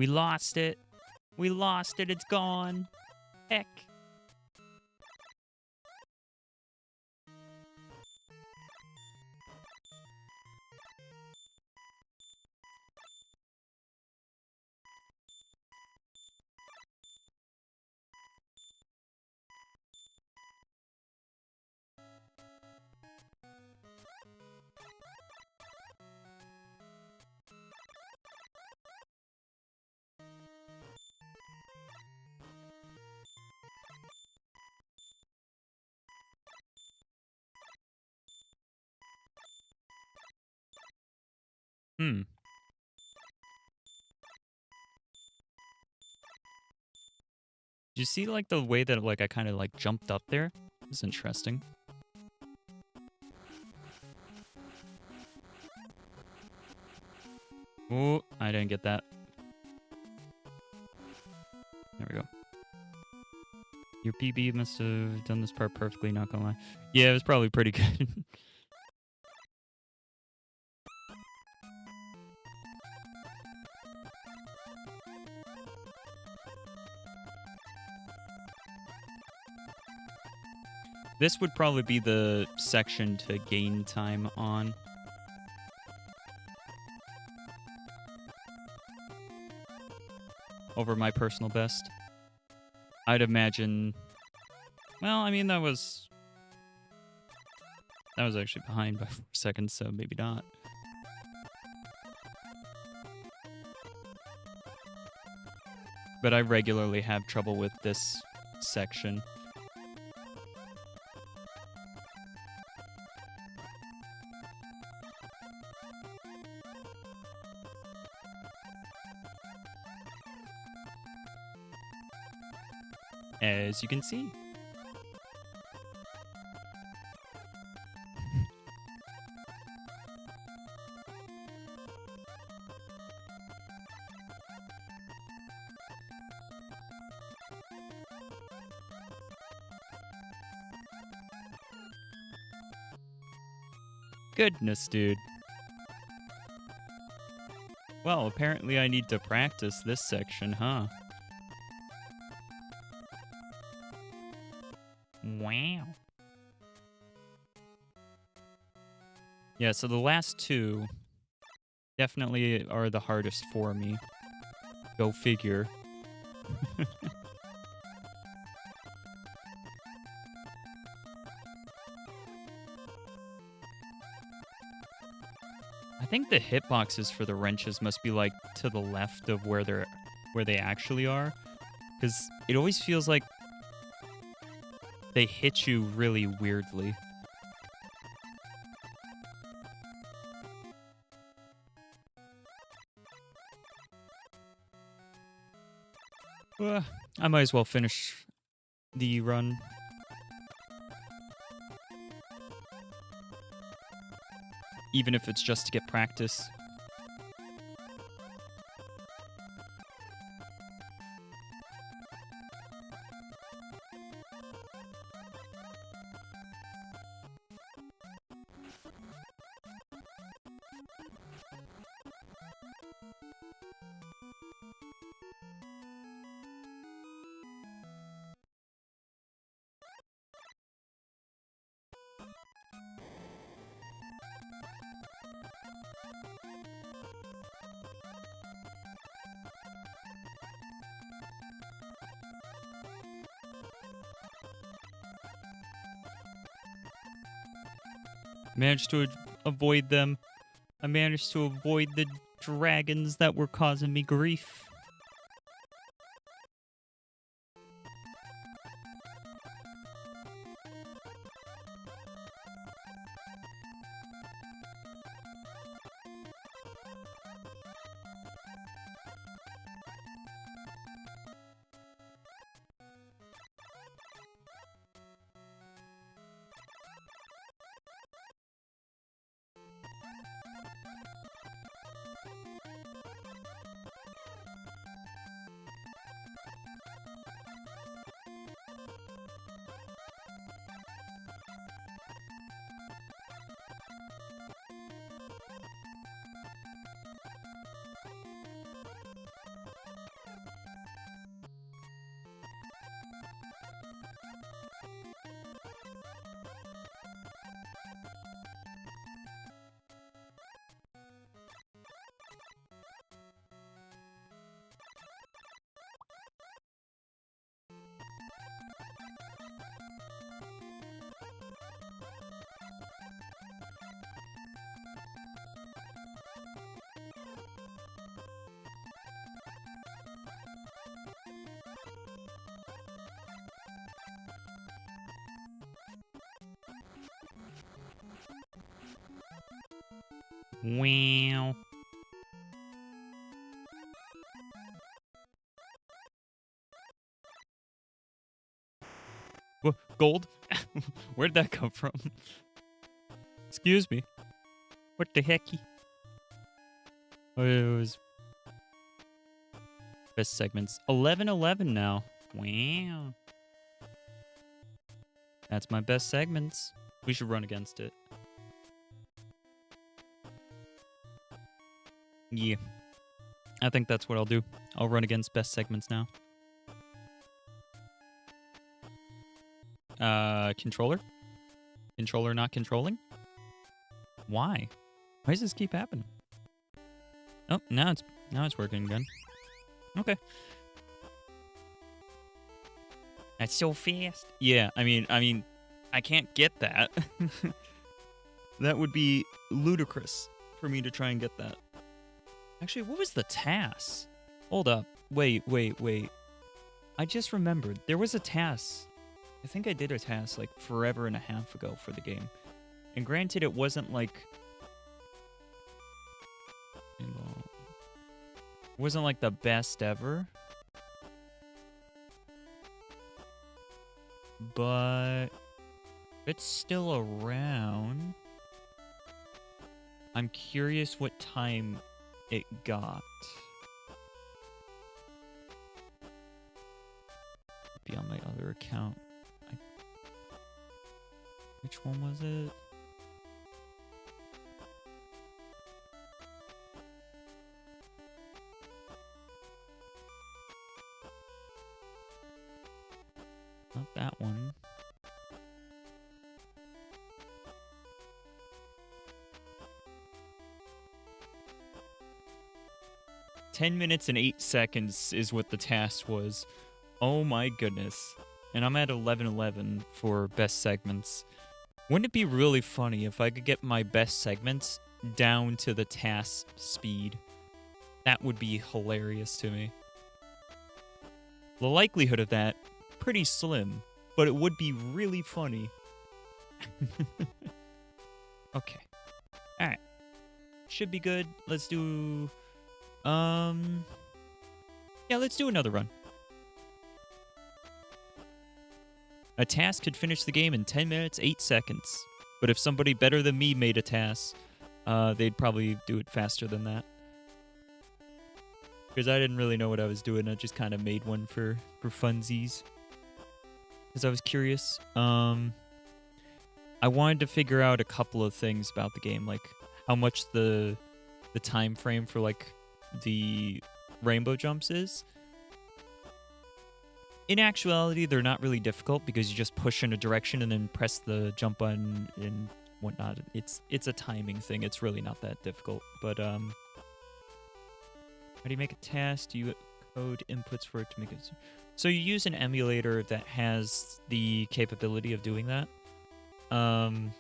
We lost it. We lost it. It's gone. Heck. Hmm. Did you see, like, the way that, like, I kind of, like, jumped up there? It's interesting. Oh, I didn't get that. There we go. Your PB must have done this part perfectly, not gonna lie. Yeah, it was probably pretty good. This would probably be the section to gain time on. Over my personal best. I'd imagine... Well, I mean, that was actually behind by 4 seconds, so maybe not. But I regularly have trouble with this section. As you can see. Goodness, dude. Well, apparently I need to practice this section, huh? Wow. Yeah, so the last two definitely are the hardest for me. Go figure. I think the hitboxes for the wrenches must be like to the left of where they actually are, because it always feels like they hit you really weirdly. I might as well finish the run. Even if it's just to get practice. Managed to avoid them. I managed to avoid the dragons that were causing me grief. Wow. Gold? Where'd that come from? Excuse me. What the hecky? Oh, it was best segments. 11-11 now. Wow. That's my best segments. We should run against it. Yeah. I think that's what I'll do. I'll run against best segments now. Controller? Controller not controlling? Why? Why does this keep happening? Oh, now it's working again. Okay. That's so fast. Yeah, I mean, I can't get that. That would be ludicrous for me to try and get that. Actually, what was the task? Hold up. Wait. I just remembered. There was a task. I think I did a task like forever and a half ago for the game. And granted, it wasn't like... It wasn't like the best ever. But it's still around. I'm curious what time it got. Be on my other account. Which one was it? Not that one. "10 minutes and 8 seconds is what the task was. Oh my goodness. And I'm at 11:11 for best segments. Wouldn't it be really funny if I could get my best segments down to the task speed? That would be hilarious to me. The likelihood of that, pretty slim, but it would be really funny. Okay. Alright. Should be good. Let's do... Yeah, let's do another run. A task could finish the game in 10 minutes, 8 seconds. But if somebody better than me made a task, they'd probably do it faster than that. Because I didn't really know what I was doing. I just kind of made one for funsies. Because I was curious. I wanted to figure out a couple of things about the game. Like, how much the time frame for, like, the rainbow jumps is. In actuality, they're not really difficult because you just push in a direction and then press the jump button and whatnot. It's a timing thing. It's really not that difficult. But how do you make a task? Do you code inputs for it to make it? So you use an emulator that has the capability of doing that. And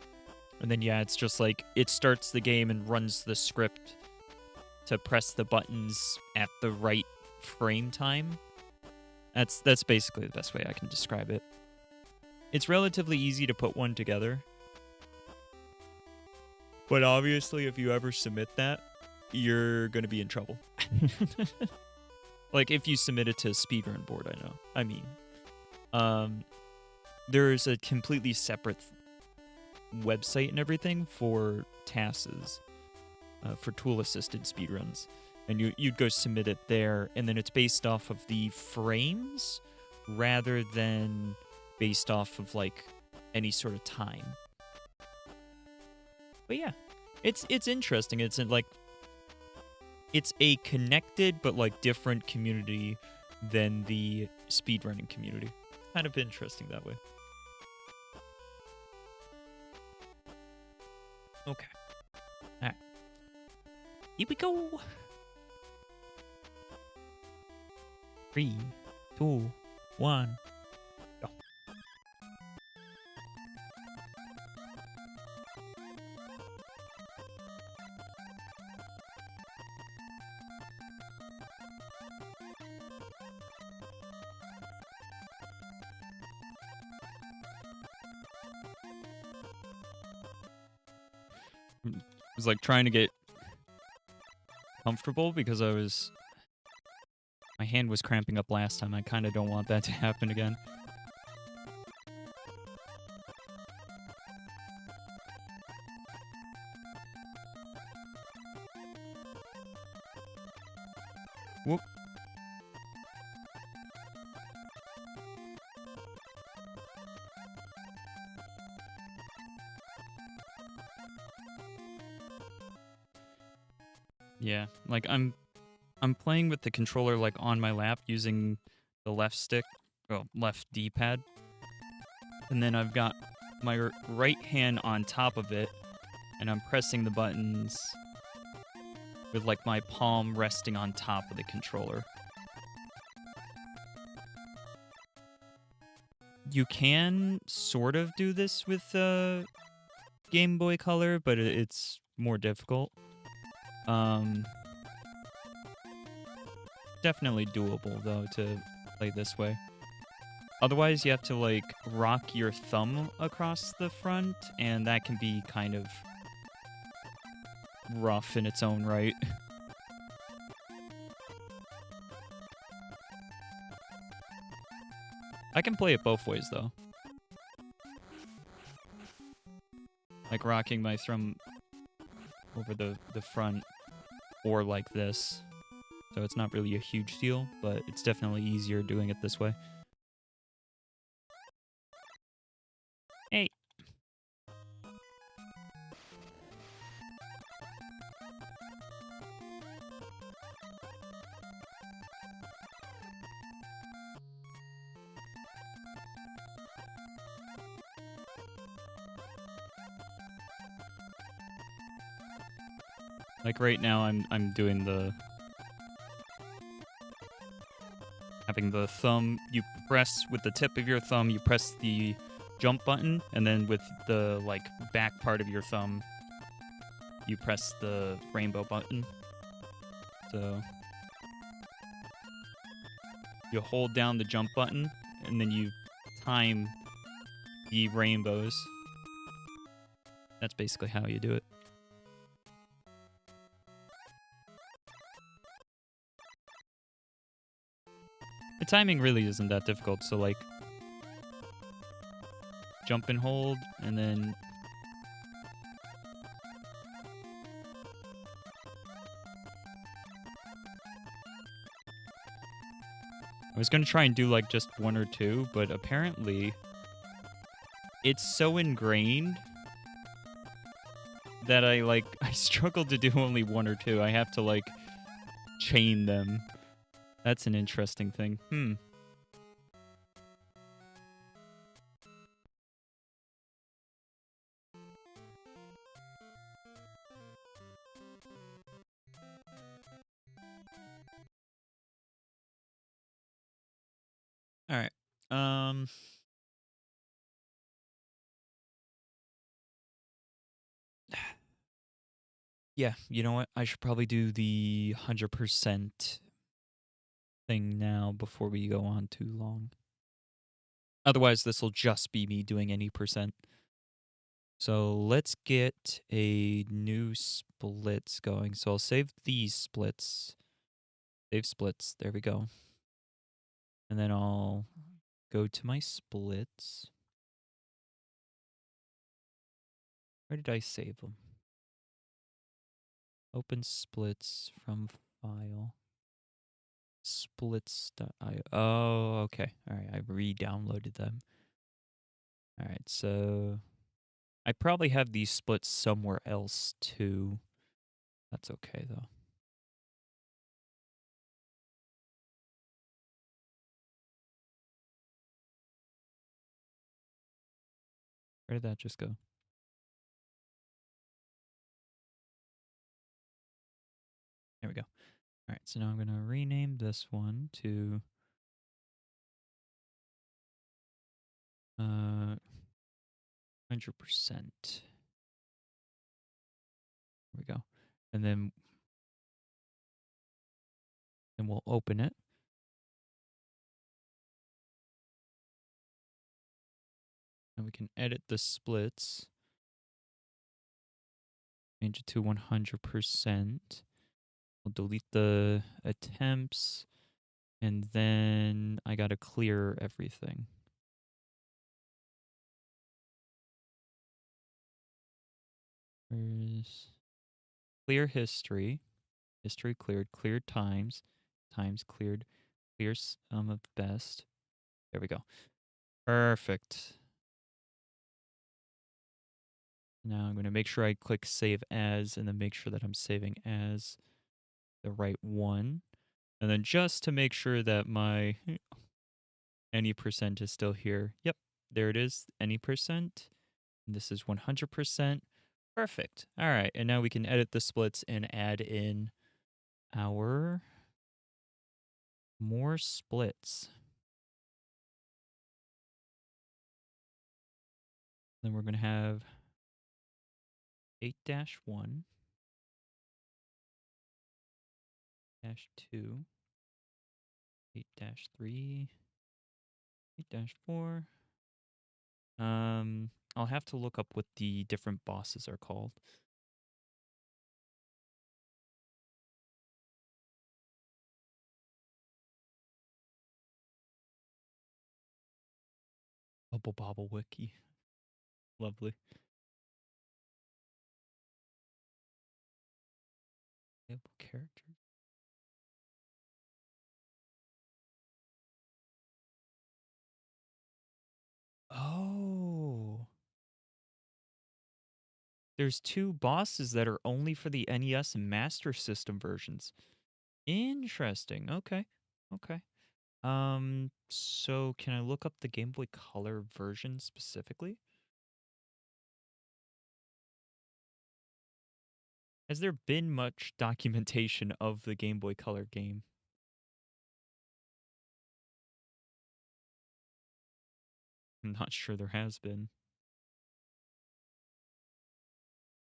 then yeah, it's just like it starts the game and runs the script to press the buttons at the right frame time. That's basically the best way I can describe it. It's relatively easy to put one together. But obviously, if you ever submit that, you're going to be in trouble. Like, if you submit it to a speedrun board, I know. I mean, there's a completely separate website and everything for tasks, for tool-assisted speedruns. And you'd go submit it there, and then it's based off of the frames rather than based off of, like, any sort of time. But yeah, it's interesting. It's like it's a connected but like different community than the speedrunning community. Kind of interesting that way. Okay. All right. Here we go. 3, 2, 1, go. It was like trying to get comfortable because my hand was cramping up last time. I kind of don't want that to happen again. Whoop. Yeah, like I'm playing with the controller like on my lap using the left stick, well, left D-pad. And then I've got my right hand on top of it, and I'm pressing the buttons with like my palm resting on top of the controller. You can sort of do this with Game Boy Color, but it's more difficult. Definitely doable though to play this way. Otherwise, you have to like rock your thumb across the front, and that can be kind of rough in its own right. I can play it both ways though. Like rocking my thumb over the front, or like this. So it's not really a huge deal, but it's definitely easier doing it this way. Hey. Like right now I'm doing having the thumb, you press with the tip of your thumb, you press the jump button, and then with the like back part of your thumb, you press the rainbow button. So you hold down the jump button, and then you time the rainbows. That's basically how you do it. The timing really isn't that difficult, so like jump and hold, and then I was gonna try and do like just one or two, but apparently it's so ingrained that I struggle to do only one or two. I have to like chain them. That's an interesting thing. All right. Yeah, you know what? I should probably do the 100% thing now before we go on too long. Otherwise, this will just be me doing any percent. So let's get a new splits going. So I'll save these splits. Save splits. There we go. And then I'll go to my splits. Where did I save them? Open splits from file. Splits.io. Oh, okay. All right. I re-downloaded them. All right. So I probably have these splits somewhere else too. That's okay though. Where did that just go? There we go. All right, so now I'm going to rename this one to 100%. There we go. And then we'll open it. And we can edit the splits. Change it to 100%. I'll delete the attempts, and then I gotta clear everything. Where's clear history? History cleared. Cleared times. Times cleared. Clear sum of best. There we go. Perfect. Now I'm going to make sure I click save as and then make sure that I'm saving as the right one. And then just to make sure that my any percent is still here. Yep, there it is, any percent. And this is 100%. Perfect. All right, and now we can edit the splits and add in our more splits. Then we're going to have 8-1, -2, 8-3, 8-4. I'll have to look up what the different bosses are called. Bubble Bobble Wiki. Lovely. Playable characters. Oh. There's 2 bosses that are only for the NES and Master System versions. Interesting. Okay. Okay. So can I look up the Game Boy Color version specifically? Has there been much documentation of the Game Boy Color game? I'm not sure there has been.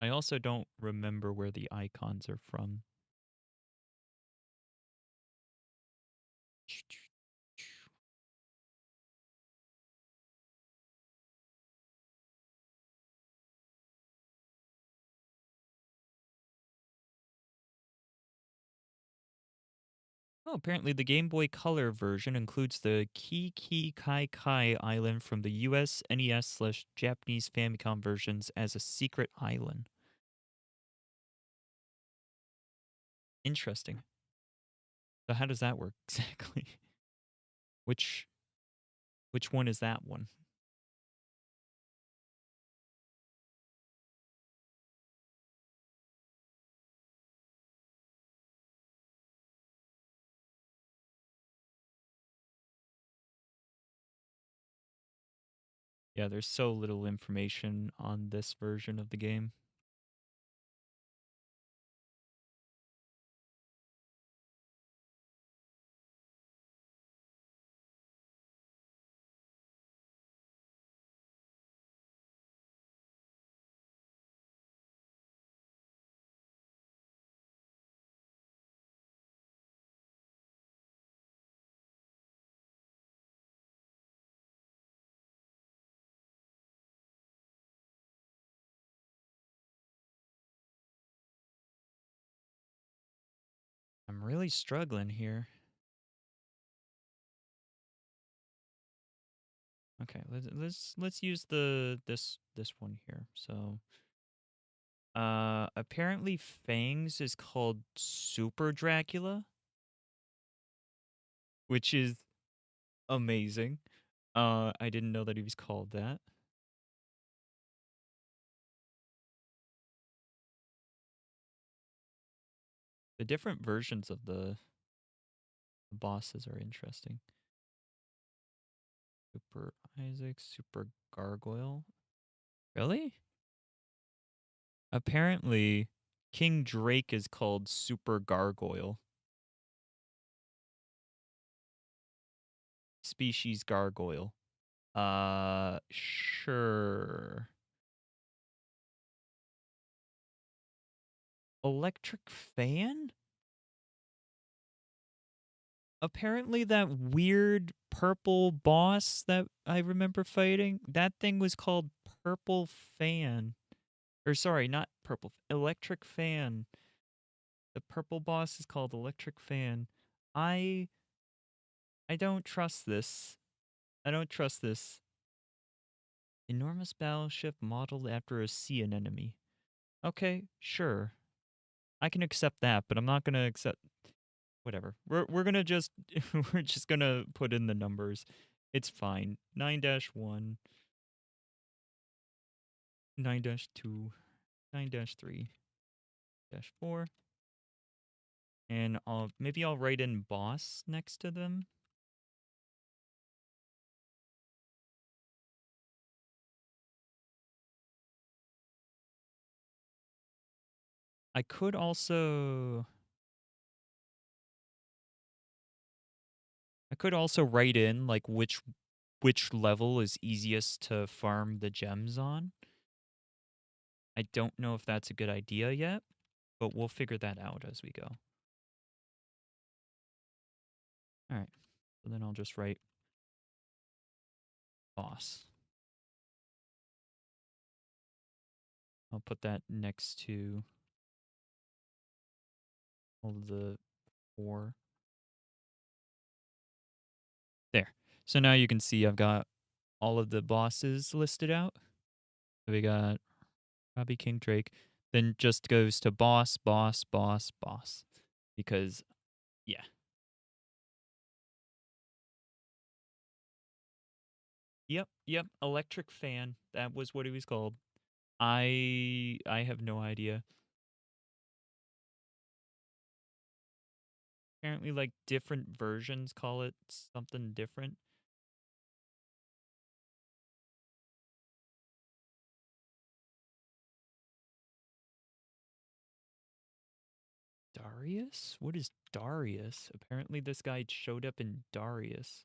I also don't remember where the icons are from. Oh, apparently the Game Boy Color version includes the Kiki Kai Kai Island from the US, NES/Japanese Famicom versions as a secret island. Interesting. So how does that work exactly? Which one is that one? Yeah, there's so little information on this version of the game. I'm really struggling here. Okay, let's use this one here. So apparently Fangs is called Super Dracula, which is amazing. I didn't know that he was called that. The different versions of the bosses are interesting. Super Isaac, Super Gargoyle. Really? Apparently, King Drake is called Super Gargoyle. Species Gargoyle. Sure. Electric Fan? Apparently that weird purple boss that I remember fighting, that thing was called Purple Fan. Or sorry, not Purple, Electric Fan. The purple boss is called Electric Fan. I don't trust this. I don't trust this. Enormous battleship modeled after a sea anemone. Okay, sure. I can accept that, but I'm not gonna accept whatever. We're gonna just we're just gonna put in the numbers. It's fine. 9-1, 9-2, 9-3, -4. And maybe I'll write in boss next to them. I could also write in like which level is easiest to farm the gems on. I don't know if that's a good idea yet, but we'll figure that out as we go. All right. So then I'll just write boss. I'll put that next to all of the 4. There. So now you can see I've got all of the bosses listed out. So we got Robbie King Drake. Then just goes to boss, boss, boss, boss. Because, yeah. Yep. Electric Fan. That was what he was called. I have no idea. Apparently, like, different versions call it something different. Darius? What is Darius? Apparently this guy showed up in Darius.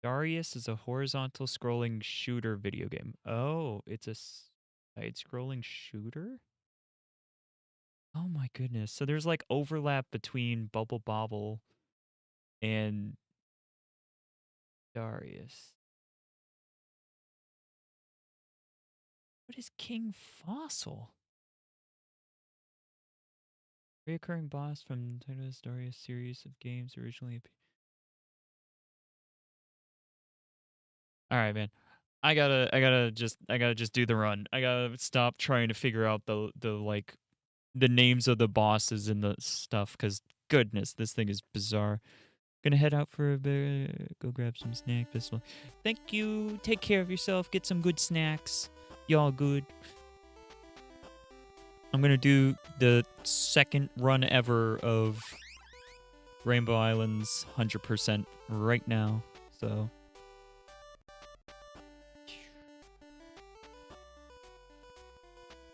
Darius is a horizontal scrolling shooter video game. Oh, it's a side-scrolling shooter? Oh my goodness. So there's like overlap between Bubble Bobble and Darius. What is King Fossil? Reoccurring boss from Nintendo's Darius series of games originally. All right, man. I gotta just do the run. I gotta stop trying to figure out the names of the bosses and the stuff, because goodness, this thing is bizarre. Gonna head out for a bit, go grab some snack. Pistol. Thank you. Take care of yourself. Get some good snacks. Y'all good. I'm gonna do the second run ever of Rainbow Islands 100% right now. So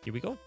here we go.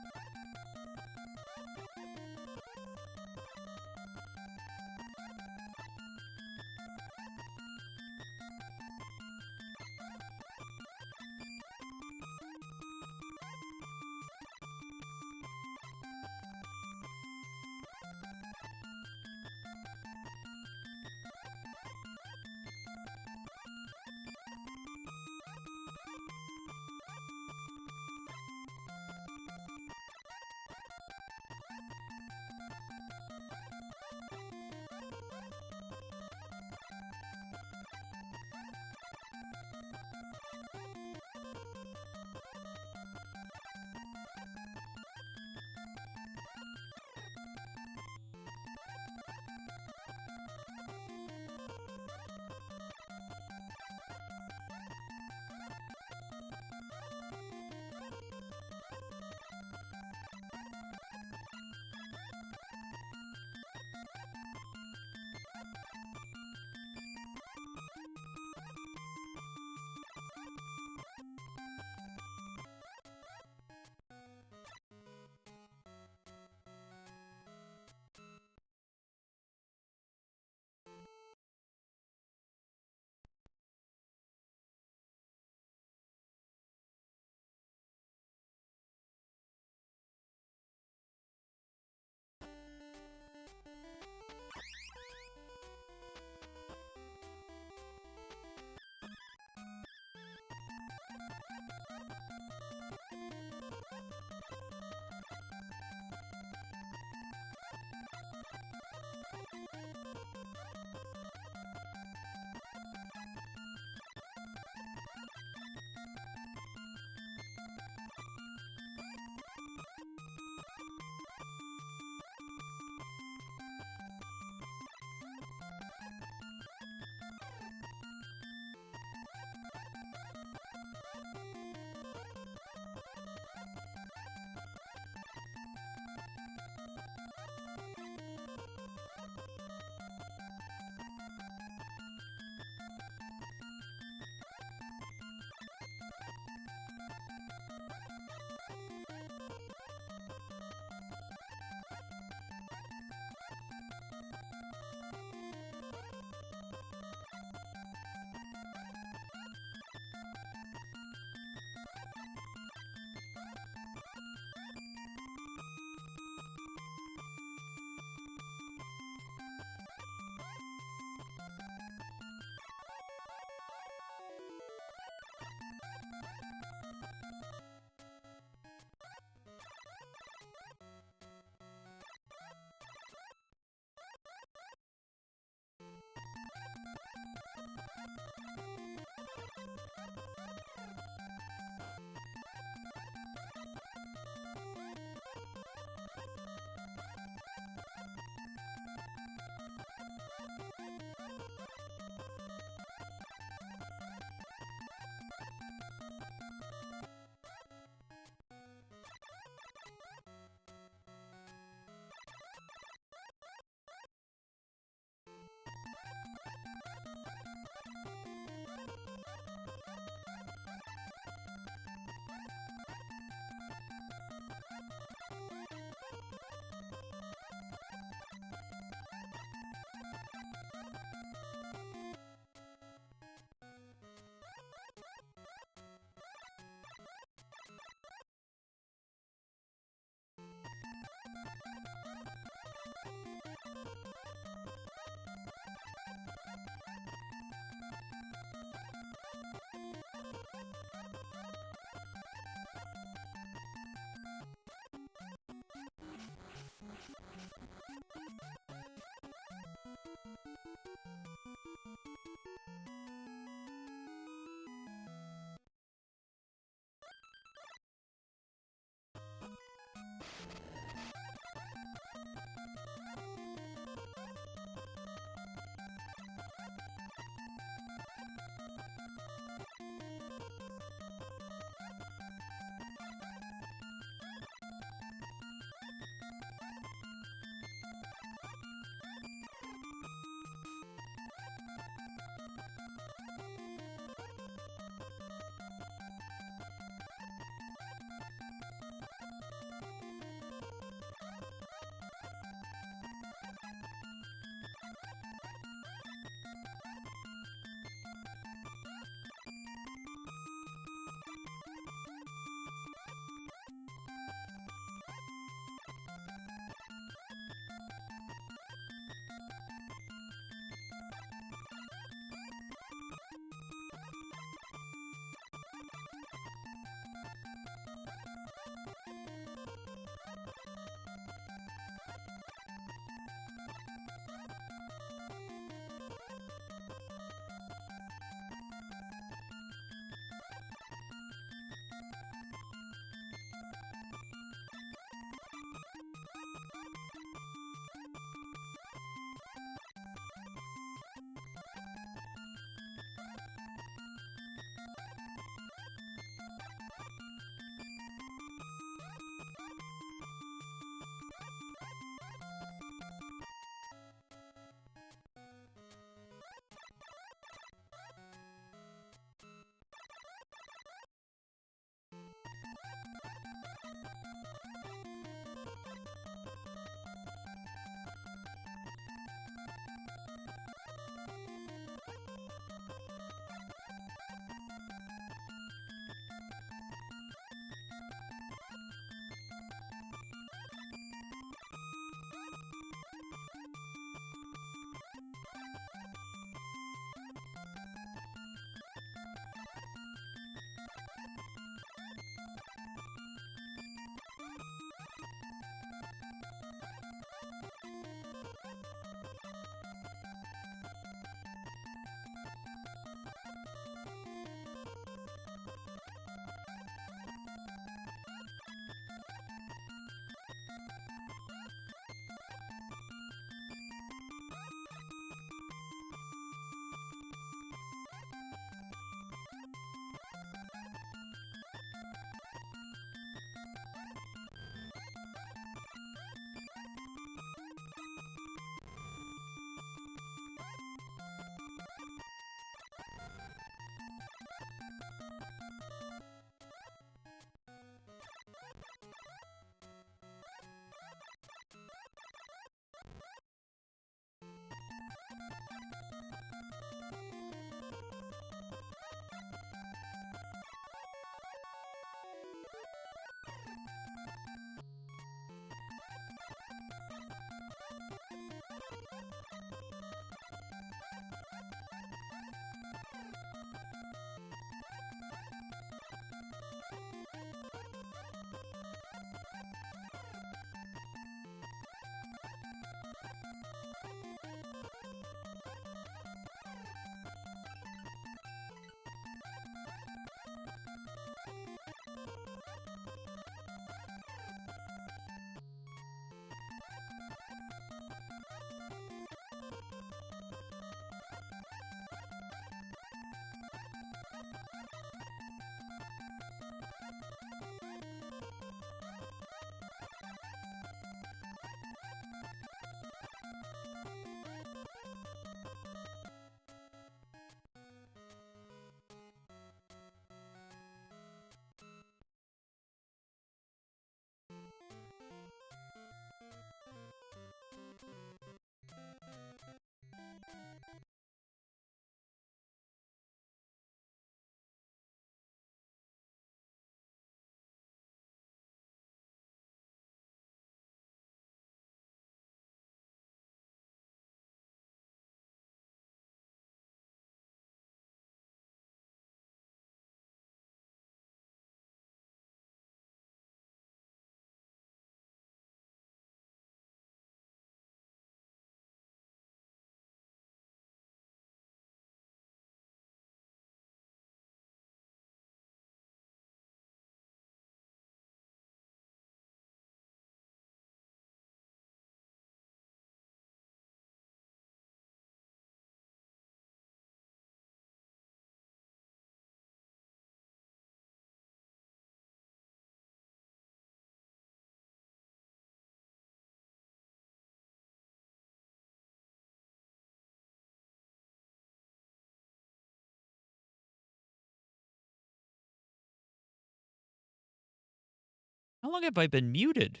How long have I been muted?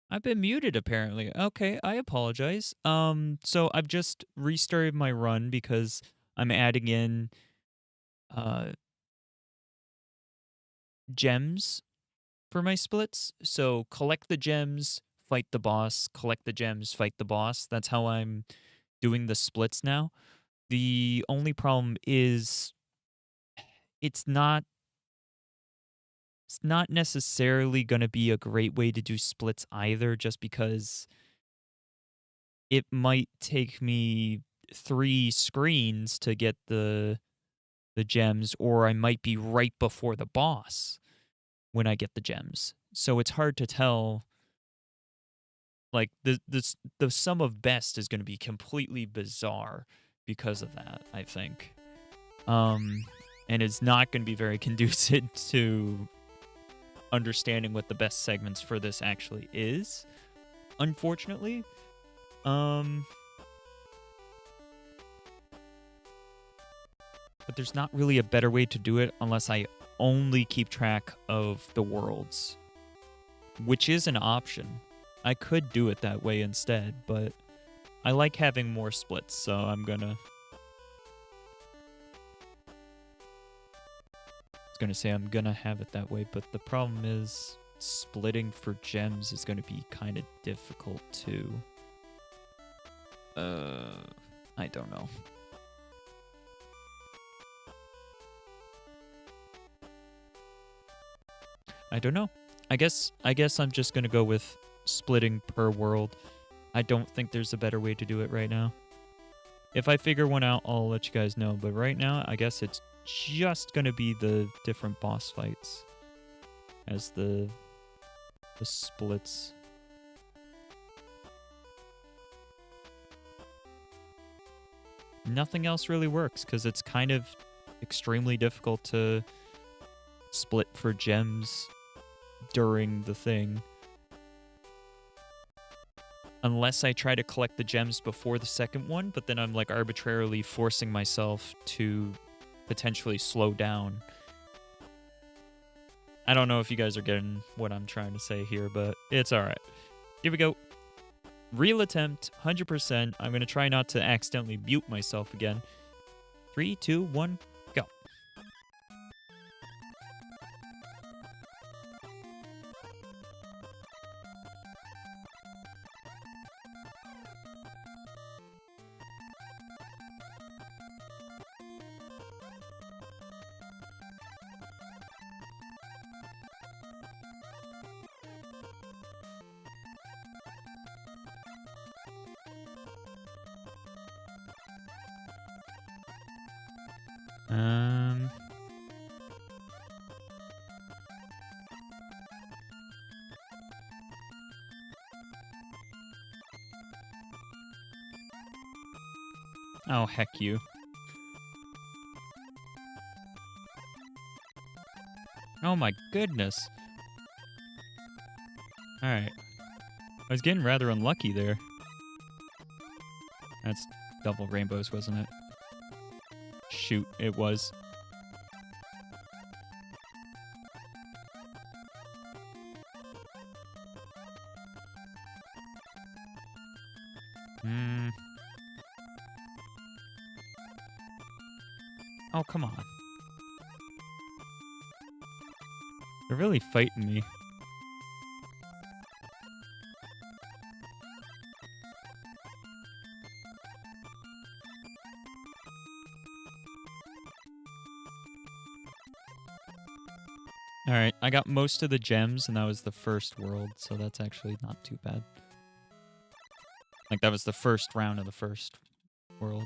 I've been muted apparently. Okay, I apologize. So I've just restarted my run because I'm adding in uh gems for my splits. So collect the gems, fight the boss, collect the gems, fight the boss. That's how I'm doing the splits now. The only problem is it's not it's not necessarily going to be a great way to do splits either, just because it might take me 3 screens to get the gems, or I might be right before the boss when I get the gems. So it's hard to tell. Like the sum of best is going to be completely bizarre because of that, I think. And it's not going to be very conducive to understanding what the best segments for this actually is, unfortunately. But there's not really a better way to do it unless I only keep track of the worlds, which is an option. I could do it that way instead, but I like having more splits, so I'm gonna have it that way, but the problem is splitting for gems is gonna be kind of difficult too. I don't know. I don't know. I guess I'm just gonna go with splitting per world. I don't think there's a better way to do it right now. If I figure one out, I'll let you guys know. But right now, I guess it's just gonna be the different boss fights as the splits. Nothing else really works because it's kind of extremely difficult to split for gems during the thing. Unless I try to collect the gems before the second one, but then I'm like arbitrarily forcing myself to potentially slow down. I don't know if you guys are getting what I'm trying to say here, but it's alright. Here we go. Real attempt, 100%. I'm going to try not to accidentally mute myself again. 3, 2, 1, go. Oh, heck you. Oh my goodness. Alright. I was getting rather unlucky there. That's double rainbows, wasn't it? Shoot, it was. Hmm. Oh, come on. They're really fighting me. Alright, I got most of the gems, and that was the first world, so that's actually not too bad. Like, that was the first round of the first world.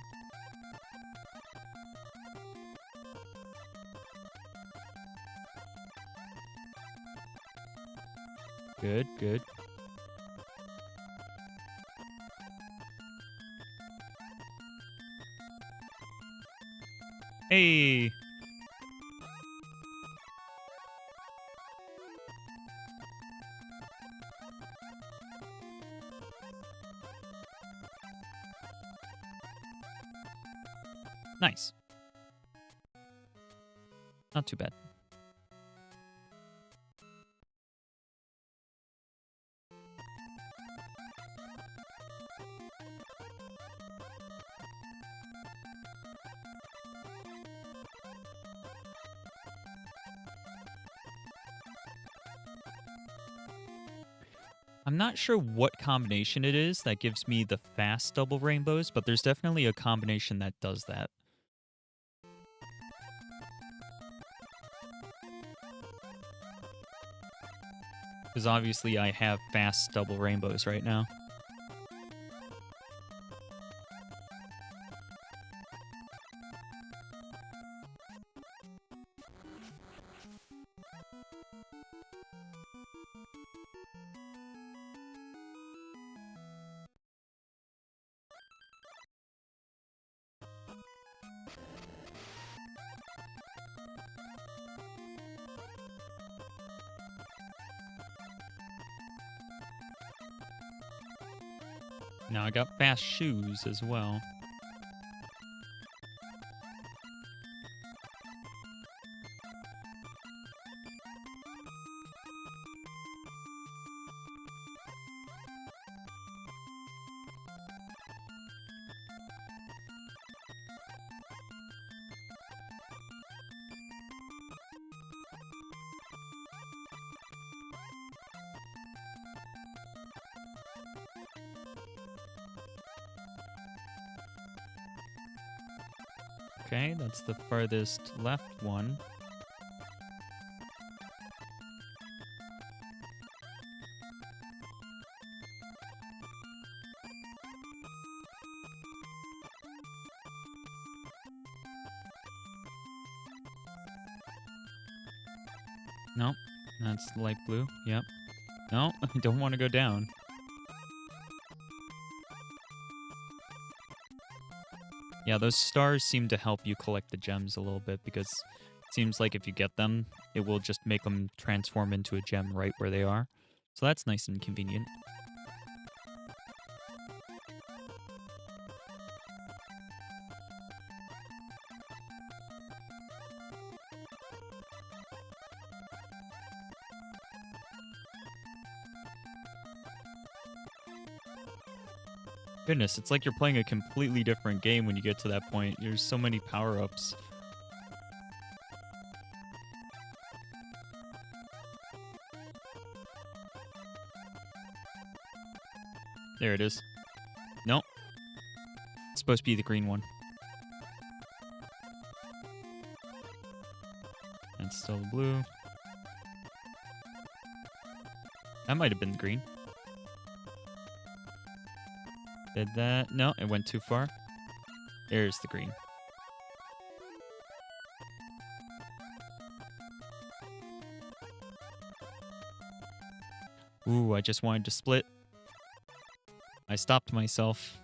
Good, good. Hey! Nice. Not too bad. I'm not sure what combination it is that gives me the fast double rainbows, but there's definitely a combination that does that. Because obviously I have fast double rainbows right now. Now I got fast shoes as well. Okay, that's the farthest left one. Nope, that's light blue. Yep. No, I don't want to go down. Yeah, those stars seem to help you collect the gems a little bit because it seems like if you get them, it will just make them transform into a gem right where they are. So that's nice and convenient. Goodness, it's like you're playing a completely different game when you get to that point. There's so many power-ups. There it is. Nope. It's supposed to be the green one. That's still the blue. That might have been the green. Did that? No, it went too far. There's the green. Ooh, I just wanted to split. I stopped myself.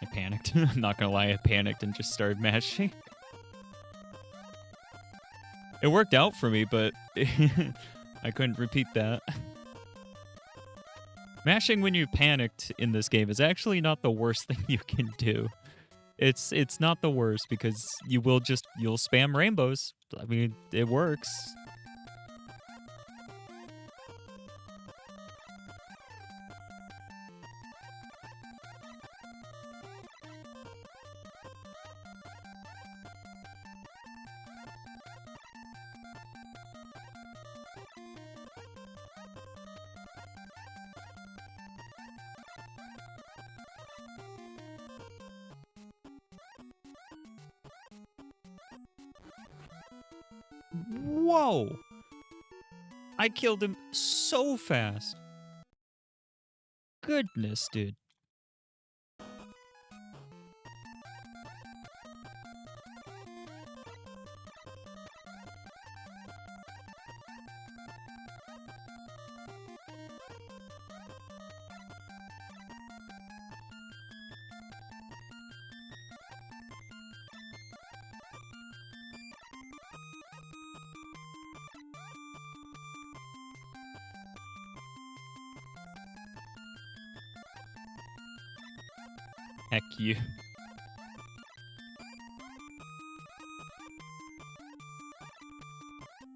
I panicked. I'm not gonna lie, I panicked and just started mashing. It worked out for me, but I couldn't repeat that. Mashing when you panicked in this game is actually not the worst thing you can do. It's not the worst because you'll spam rainbows. I mean, it works. Whoa! I killed him so fast. Goodness, dude. Heck you.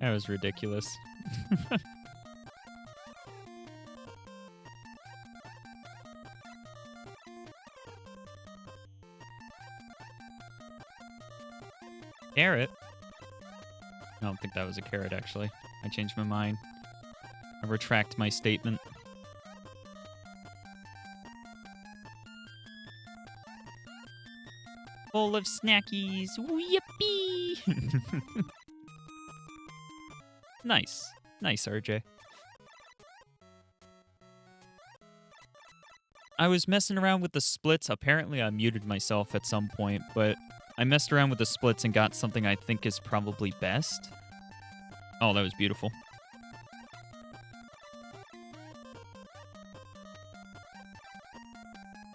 That was ridiculous. Carrot? I don't think that was a carrot, actually. I changed my mind. I retract my statement. Full of snackies. Yippee! Nice. Nice, RJ. I was messing around with the splits. Apparently, I muted myself at some point, but I messed around with the splits and got something I think is probably best. Oh, that was beautiful.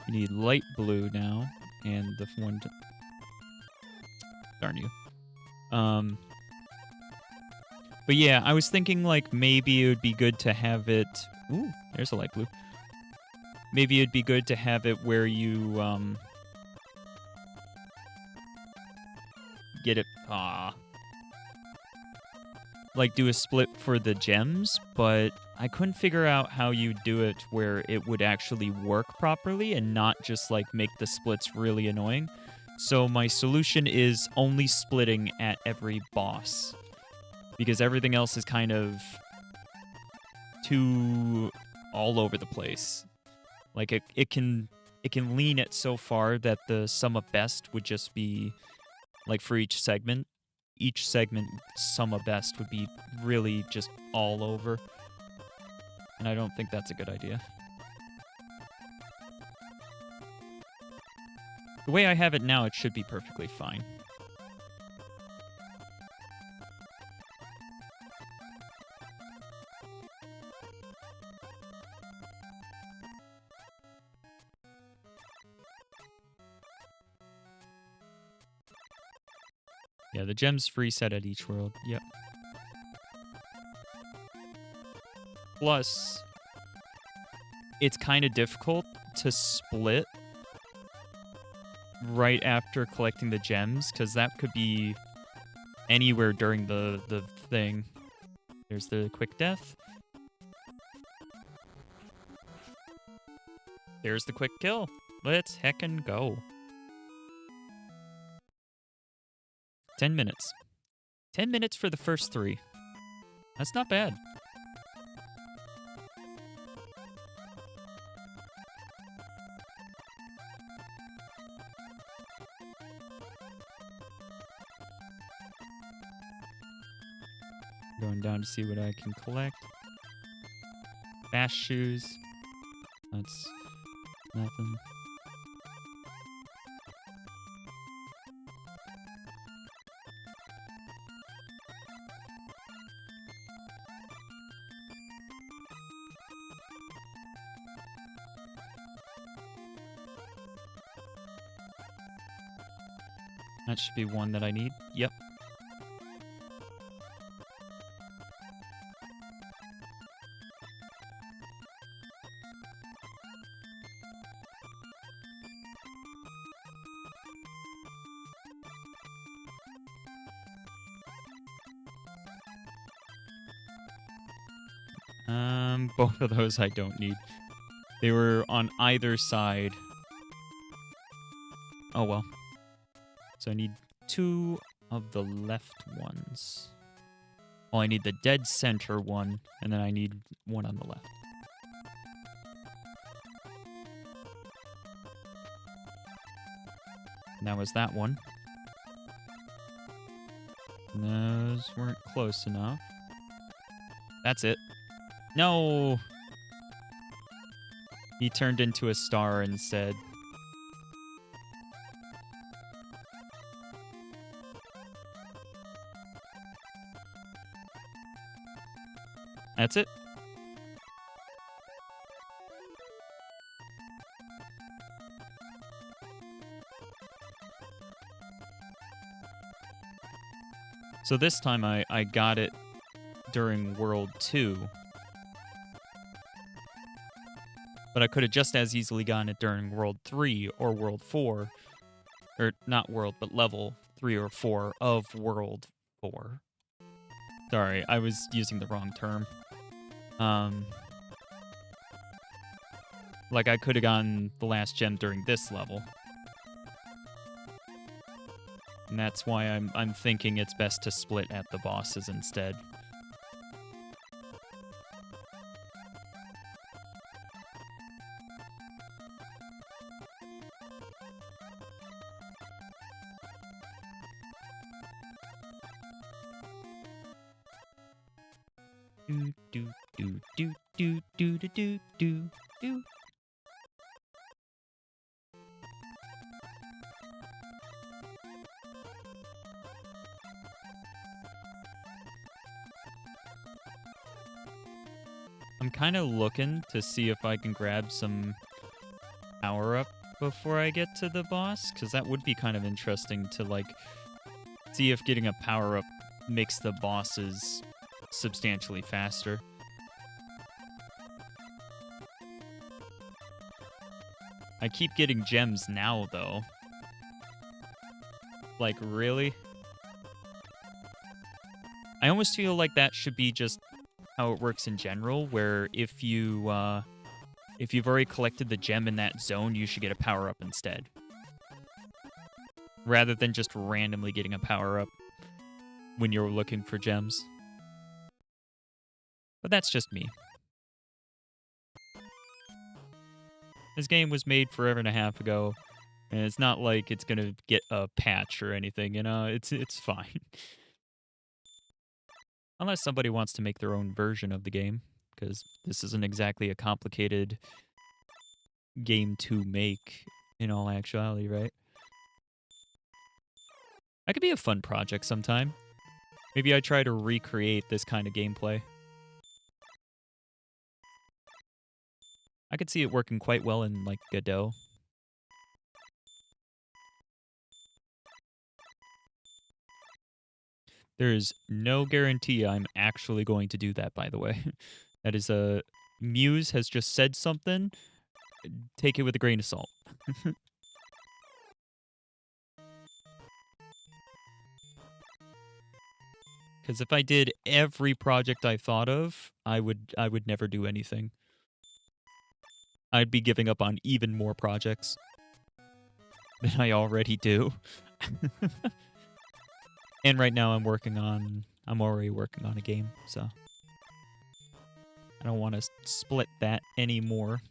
You need light blue now, and the one... Darn you. But yeah, I was thinking like maybe it would be good to have it... Ooh, there's a light blue. Maybe it'd be good to have it where you get it... like do a split for the gems, but I couldn't figure out how you do it where it would actually work properly and not just like make the splits really annoying. So my solution is only splitting at every boss, because everything else is kind of too all over the place. Like it can lean it so far that the sum of best would just be like for each segment sum of best would be really just all over. And I don't think that's a good idea. The way I have it now, it should be perfectly fine. Yeah, the gems reset at each world. Yep. Plus, it's kind of difficult to split right after collecting the gems, because that could be anywhere during the thing. There's the quick death. There's the quick kill. Let's heckin' go. 10 minutes. 10 minutes for the first 3. That's not bad. Going down to see what I can collect. Bash shoes. That's nothing. That should be one that I need. Yep. Both of those I don't need. They were on either side. Oh, well. So I need 2 of the left ones. Well, I need the dead center one, and then I need 1 on the left. And that was that one. And those weren't close enough. That's it. No! He turned into a star instead. That's it. So this time I got it during World 2. But I could have just as easily gotten it during World 3 or World 4. Or not World, but Level 3 or 4 of World 4. Sorry, I was using the wrong term. Like I could have gotten the last gem during this level. And that's why I'm thinking it's best to split at the bosses instead. Do do do do do do do do do do. I'm kind of looking to see if I can grab some power-up before I get to the boss, because that would be kind of interesting to, like, see if getting a power-up makes the bosses substantially faster. I keep getting gems now, though. Like, really? I almost feel like that should be just how it works in general, where if you've already collected the gem in that zone, you should get a power-up instead. Rather than just randomly getting a power-up when you're looking for gems. But that's just me. This game was made forever and a half ago, and it's not like it's gonna get a patch or anything, you know? It's fine. Unless somebody wants to make their own version of the game, because this isn't exactly a complicated game to make, in all actuality, right? That could be a fun project sometime. Maybe I try to recreate this kind of gameplay. I could see it working quite well in, like, Godot. There is no guarantee I'm actually going to do that, by the way. That is a... Mews has just said something. Take it with a grain of salt. Because if I did every project I thought of, I would never do anything. I'd be giving up on even more projects than I already do. And right now I'm already working on a game, so I don't want to split that anymore.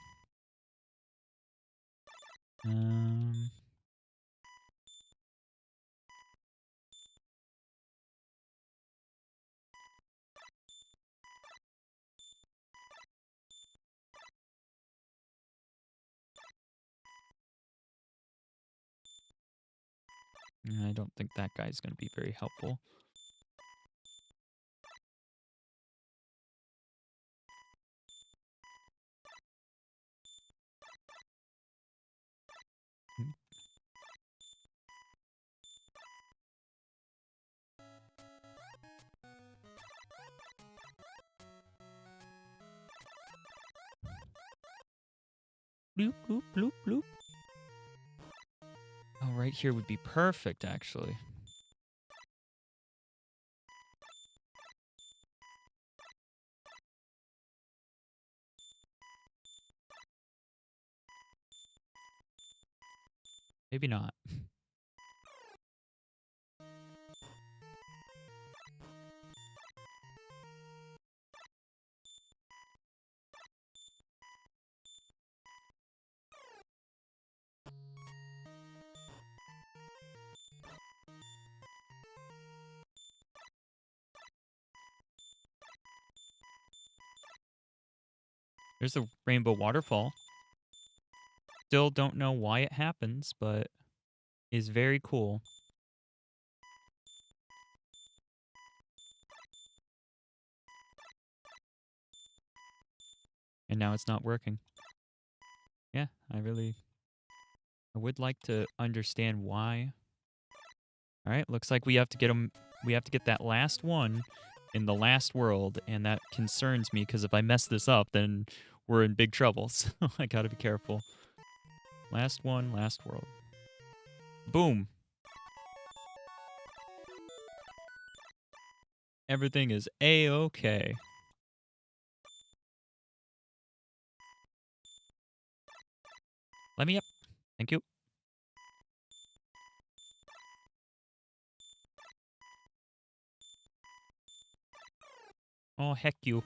I don't think that guy's going to be very helpful. Bloop, bloop, bloop, bloop. Oh, right here would be perfect, actually. Maybe not. There's a rainbow waterfall. Still don't know why it happens, but is very cool. And now it's not working. Yeah, I would like to understand why. All right, looks like we have to get that last one in the last world, and that concerns me because if I mess this up, then we're in big trouble. So I got to be careful. Last one, last world. Boom. Everything is A-okay. Let me up. Thank you. Oh, heck you.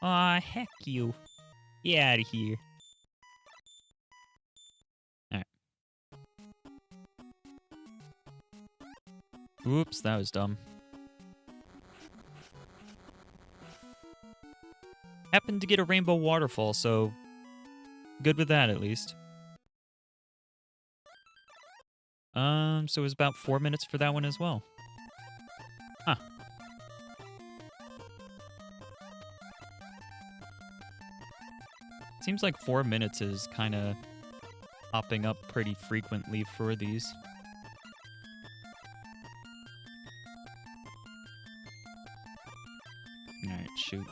Aw, heck you. Get out of here. Alright. Oops, that was dumb. Happened to get a rainbow waterfall, so good with that at least. So it was about 4 minutes for that one as well. Huh. Seems like 4 minutes is kind of popping up pretty frequently for these. Alright, shoot.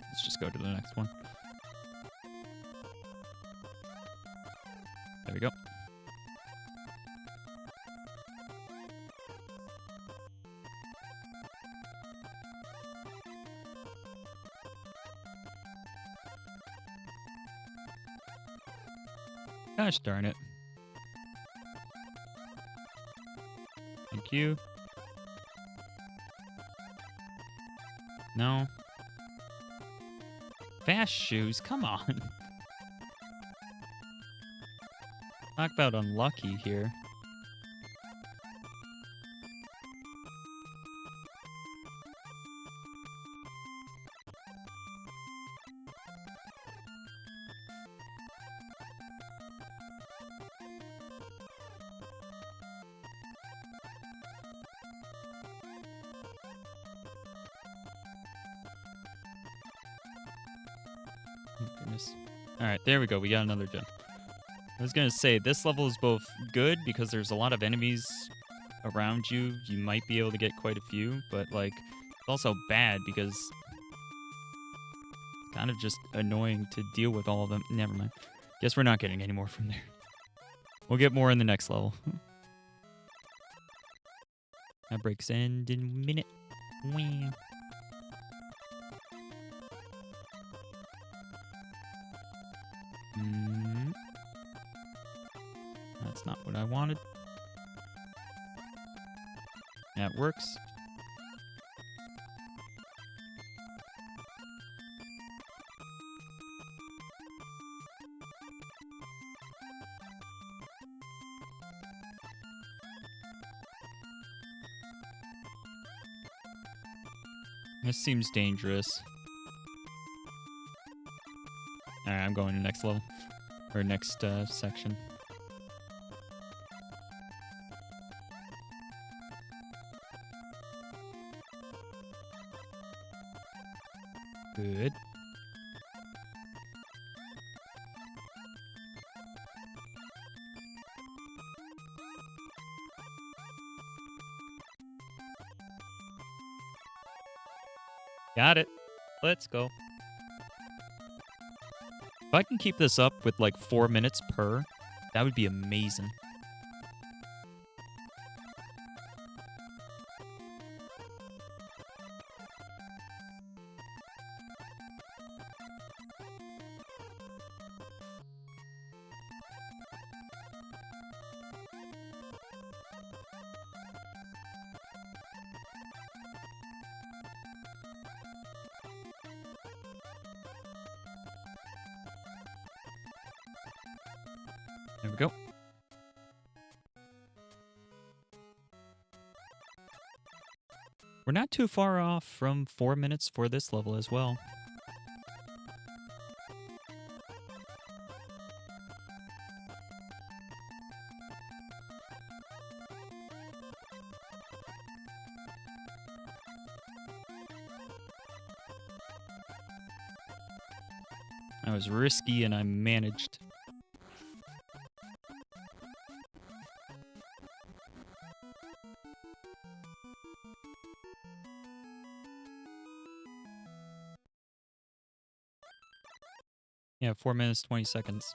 Let's just go to the next one. There we go. Gosh darn it. Thank you. No. Fast shoes, come on. Talk about unlucky here. Oh, goodness. Alright, there we go. We got another gem. I was going to say, this level is both good because there's a lot of enemies around you. You might be able to get quite a few, but, like, it's also bad because it's kind of just annoying to deal with all of them. Never mind. Guess we're not getting any more from there. We'll get more in the next level. That breaks end in a minute. Wham. That's not what I wanted. That works. This seems dangerous. Alright, I'm going to next level. Or next section. Good. Got it. Let's go. If I can keep this up with like 4 minutes per, that would be amazing. There we go. We're not too far off from 4 minutes for this level as well. That was risky and I managed. Yeah, 4 minutes, 20 seconds.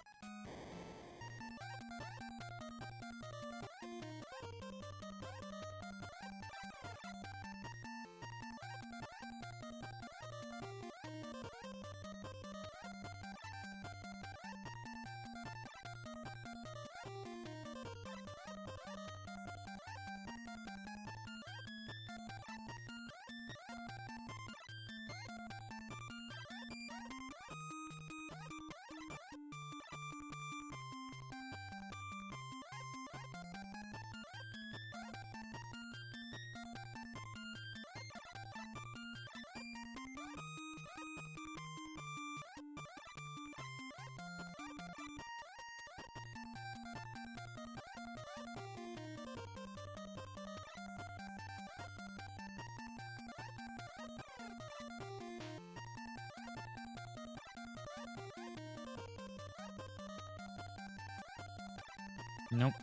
Nope.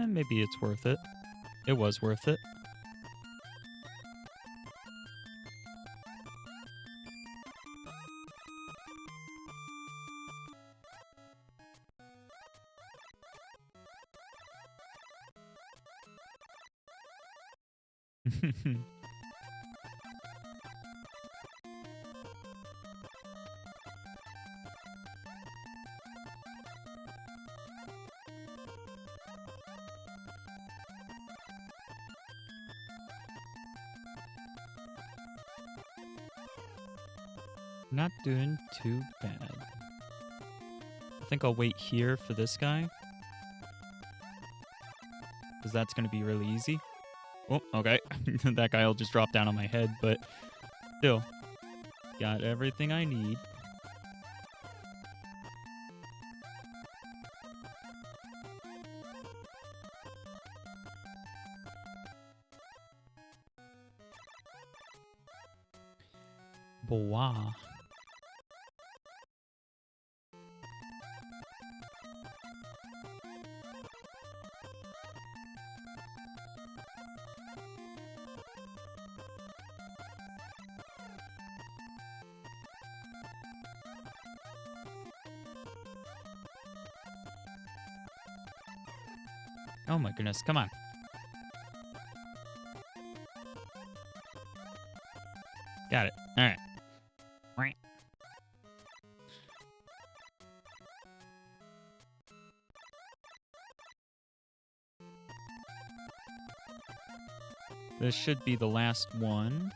Maybe it's worth it. It was worth it. Not doing too bad. I think I'll wait here for this guy. Because that's going to be really easy. Oh, okay. That guy will just drop down on my head, but still. Got everything I need. Boah. Oh my goodness, come on. Got it. All right. This should be the last one.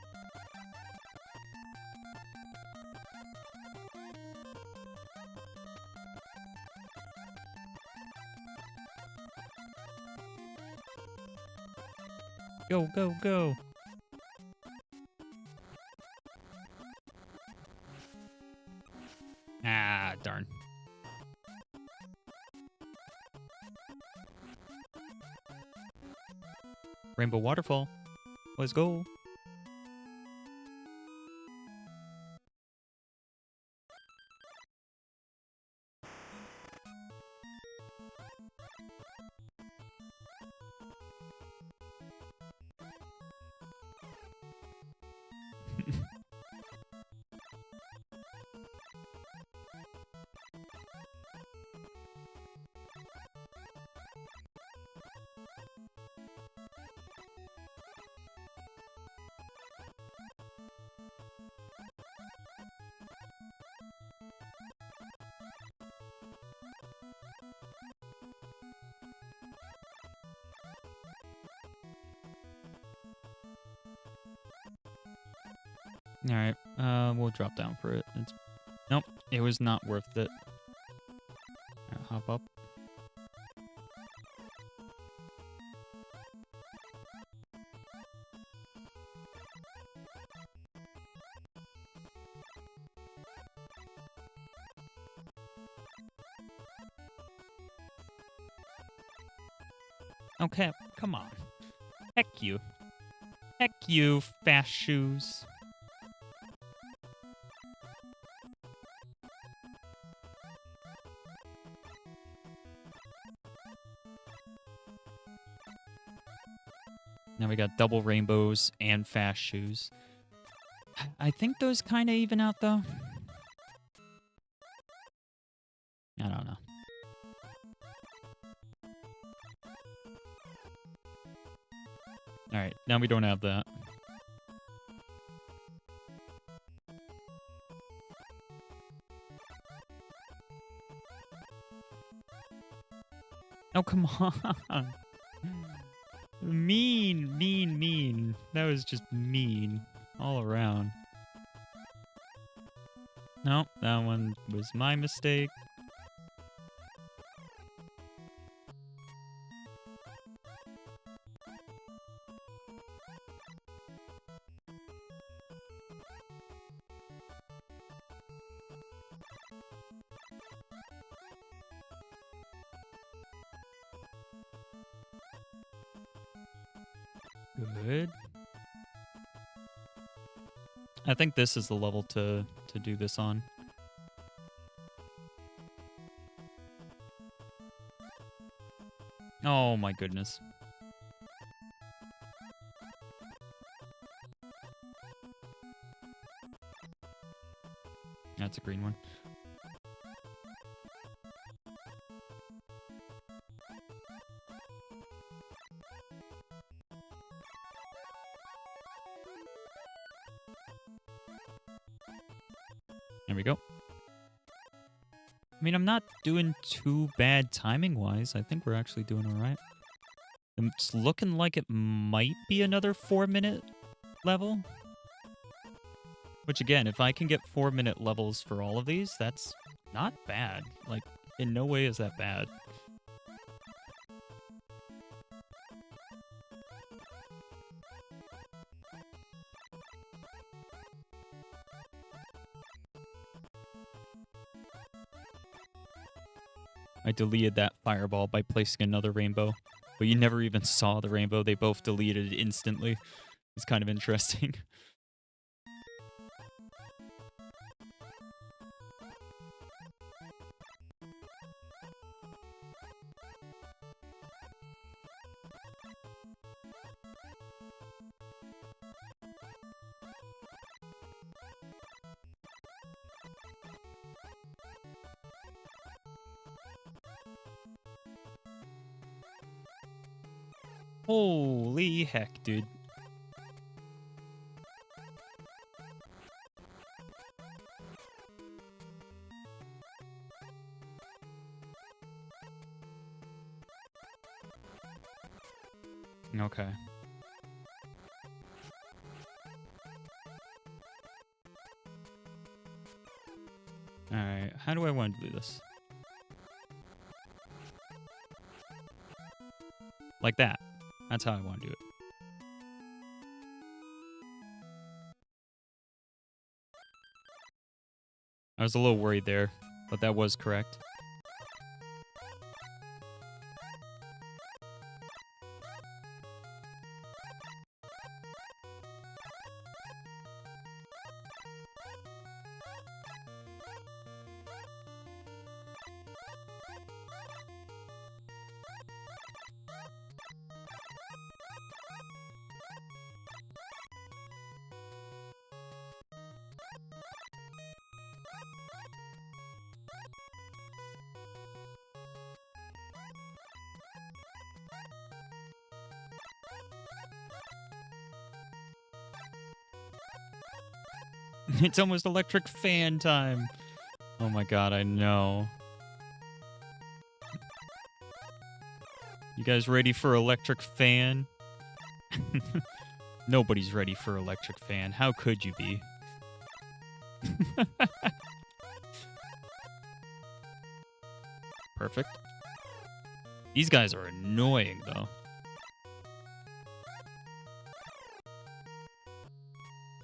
Go, go, go. Ah, darn. Rainbow waterfall. Let's go. All right, we'll drop down for it. Nope, it was not worth it. All right, hop up. Okay, come on. Heck you. Heck you, fast shoes. Now we got double rainbows and fast shoes. I think those kind of even out, though. I don't know. All right, now we don't have that. Oh, come on. Mean, mean, mean. That was just mean all around. Nope, that one was my mistake. Good. I think this is the level to do this on. Oh my goodness. That's a green one. There we go. I mean, I'm not doing too bad timing-wise. I think we're actually doing all right. It's looking like it might be another 4-minute level. Which, again, if I can get 4-minute levels for all of these, that's not bad. Like, in no way is that bad. I deleted that fireball by placing another rainbow, but you never even saw the rainbow. They both deleted it instantly. It's kind of interesting. Holy heck, dude. Okay. Alright, how do I want to do this? Like that. That's how I want to do it. I was a little worried there, but that was correct. It's almost electric fan time. Oh my god, I know. You guys ready for electric fan? Nobody's ready for electric fan. How could you be? Perfect. These guys are annoying, though.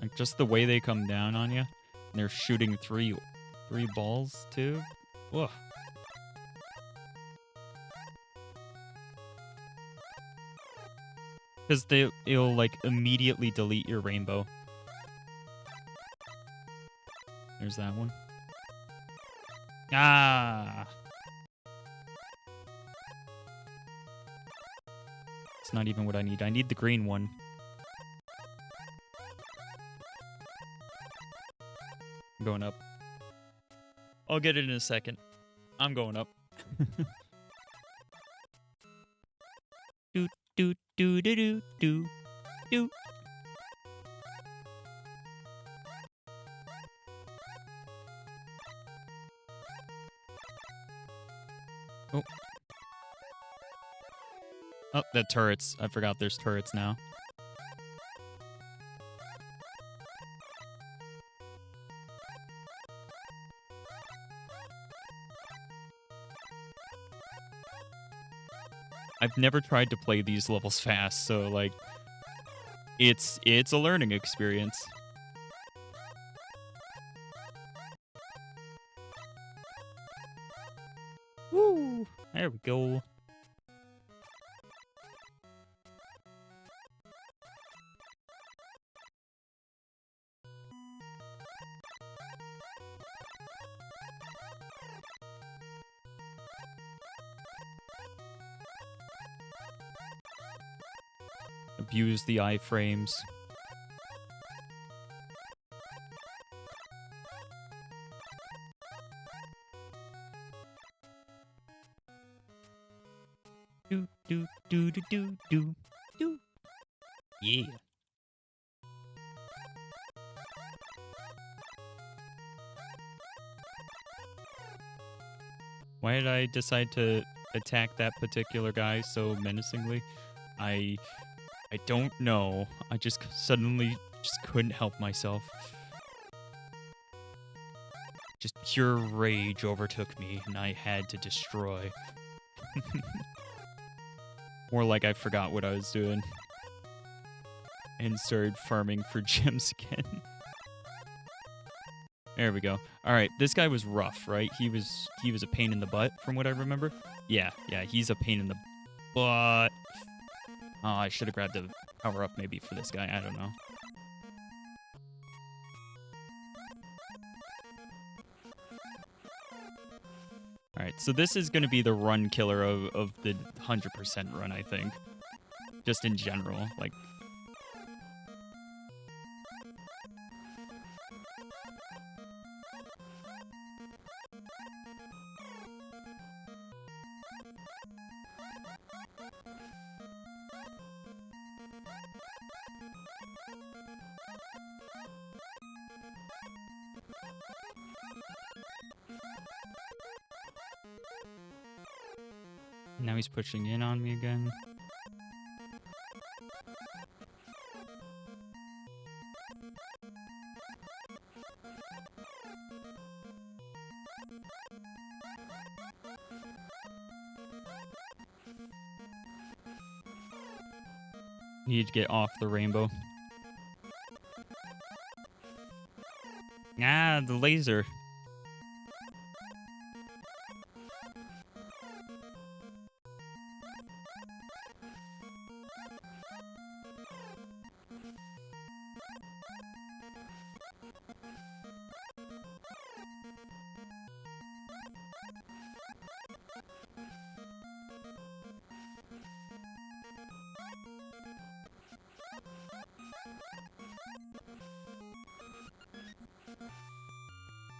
Like, just the way they come down on you. And they're shooting three balls, too. Ugh. Because it'll, like, immediately delete your rainbow. There's that one. Ah! It's not even what I need. I need the green one. I'm going up. I'll get it in a second. I'm going up. Do do do do do do do. Oh. Oh, the turrets. I forgot there's turrets now. I've never tried to play these levels fast, so like it's a learning experience. Woo! There we go. Abuse the iframes. Do do do do do do do. Yeah. Why did I decide to attack that particular guy so menacingly? I don't know. I just suddenly just couldn't help myself. Just pure rage overtook me, and I had to destroy. More like I forgot what I was doing. And started farming for gems again. There we go. Alright, this guy was rough, right? He was a pain in the butt, from what I remember. Yeah, he's a pain in the butt. Oh, I should have grabbed a power-up maybe for this guy. I don't know. Alright, so this is going to be the run killer of the 100% run, I think. Just in general. Like, now he's pushing in on me again. Need to get off the rainbow. Ah, the laser.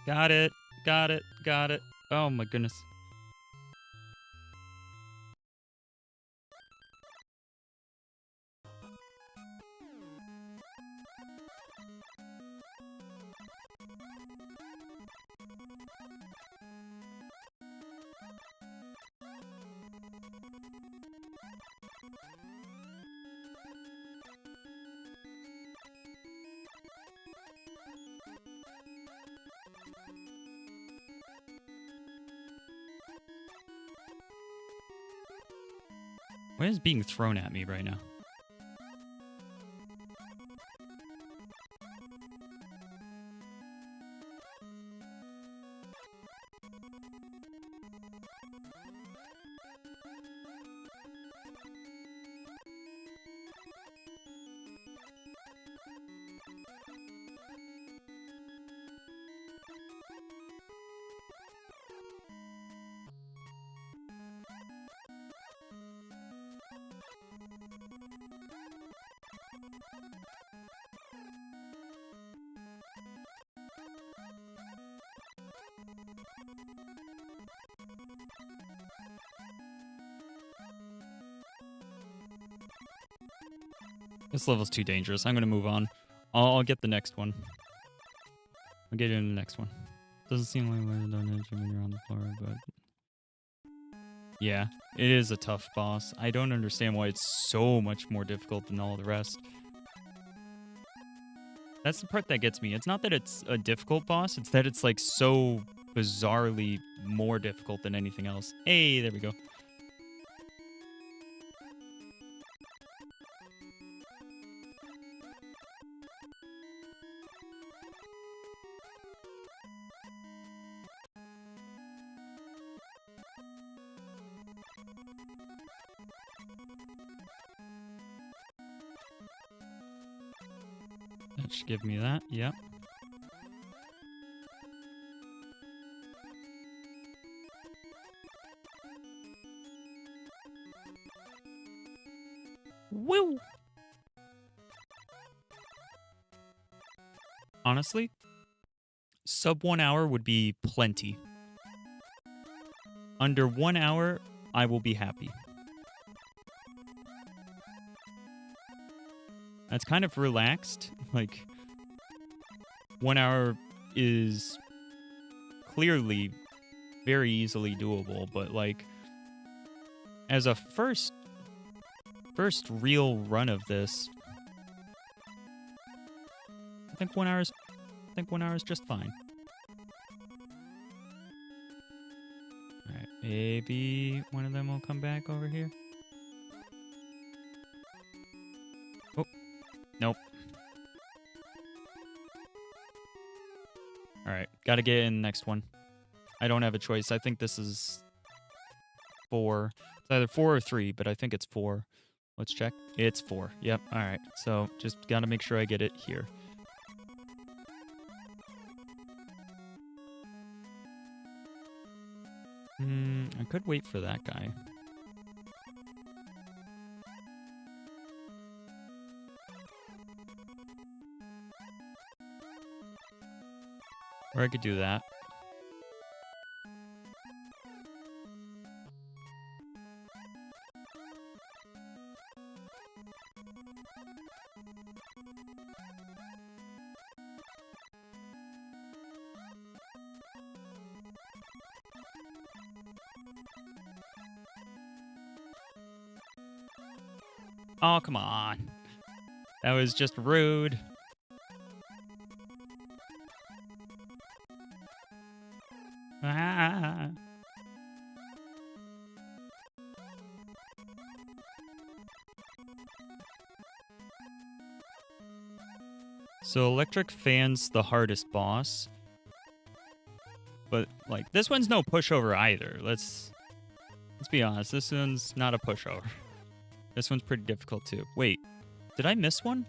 Got it. Got it. Got it. Oh my goodness. What is being thrown at me right now? This level's too dangerous. I'm gonna move on. I'll get the next one. I'll get into the next one. Doesn't seem like we're done when you're on the floor, but yeah, it is a tough boss. I don't understand why it's so much more difficult than all the rest. That's the part that gets me. It's not that it's a difficult boss, it's that it's like so bizarrely more difficult than anything else. Hey, there we go. That should give me that, yep. Woo! Honestly, sub 1 hour would be plenty. Under 1 hour, I will be happy. That's kind of relaxed. Like, 1 hour is clearly very easily doable, but like, as a first real run of this, I think 1 hour is just fine. All right, maybe one of them will come back over here. Oh, nope. All right, gotta get in the next one. I don't have a choice. I think this is 4. It's either 4 or 3, but I think it's 4. Let's check. It's 4. Yep. All right. So just gotta make sure I get it here. I could wait for that guy. Or I could do that. Oh, come on. That was just rude. Ah. So electric fan's the hardest boss. But like this one's no pushover either. Let's be honest, this one's not a pushover. This one's pretty difficult too. Wait, did I miss one?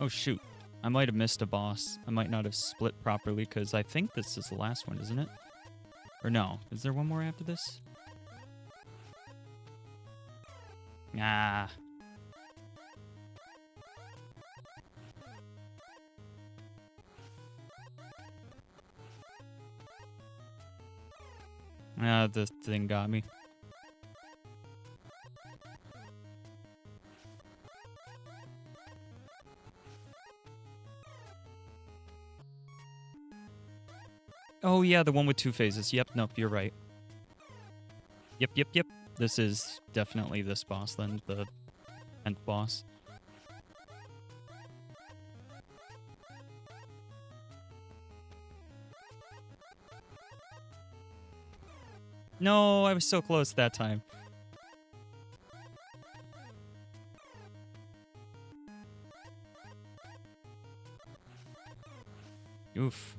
Oh shoot. I might have missed a boss. I might not have split properly because I think this is the last one, isn't it? Or no, is there one more after this? Ah. Ah, the thing got me. Oh yeah, the one with 2 phases. Yep, nope, you're right. Yep. This is definitely this boss then, the 10th boss. No, I was so close that time. Oof.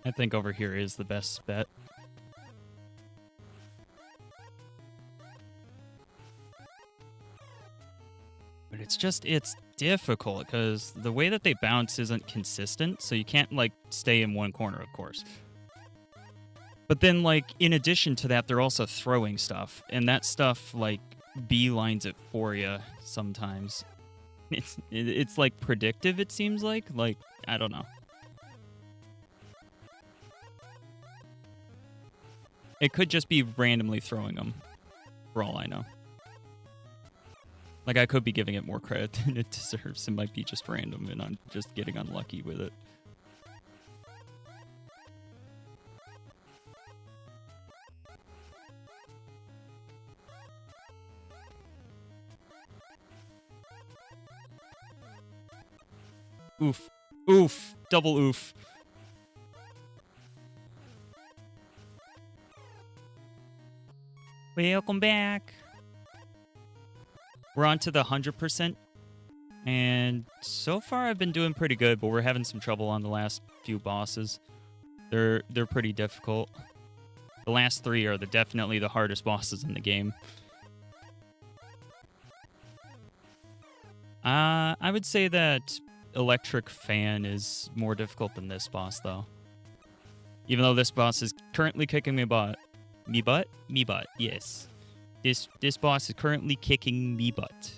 I think over here is the best bet. But it's difficult because the way that they bounce isn't consistent, so you can't, like, stay in one corner, of course. But then, like, in addition to that, they're also throwing stuff, and that stuff, like, beelines it for you sometimes. It's like, predictive, it seems like. Like, I don't know. It could just be randomly throwing them, for all I know. Like, I could be giving it more credit than it deserves. It might be just random, and I'm just getting unlucky with it. Oof. Oof. Double oof. Welcome back. We're on to the 100%. And so far I've been doing pretty good, but we're having some trouble on the last few bosses. They're pretty difficult. The last 3 are definitely the hardest bosses in the game. I would say that Electric Fan is more difficult than this boss, though. Even though this boss is currently kicking me butt. Me butt? Me butt, yes. This boss is currently kicking me butt.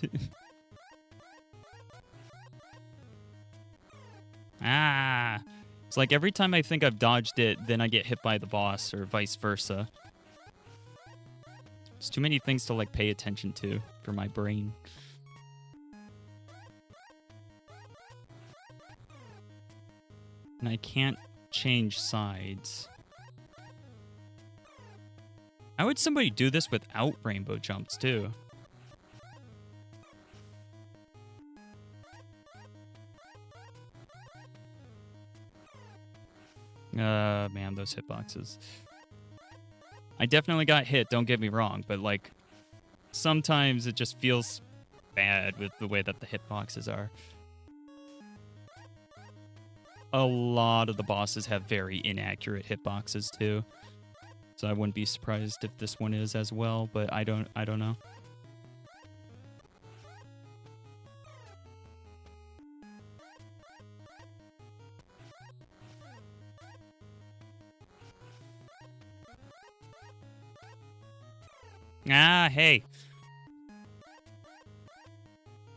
Ah! It's like every time I think I've dodged it, then I get hit by the boss, or vice versa. There's too many things to, like, pay attention to for my brain. And I can't change sides. How would somebody do this without rainbow jumps, too? Man, those hitboxes. I definitely got hit, don't get me wrong, but, like, sometimes it just feels bad with the way that the hitboxes are. A lot of the bosses have very inaccurate hitboxes, too. So I wouldn't be surprised if this one is as well, but I don't know. Ah, hey.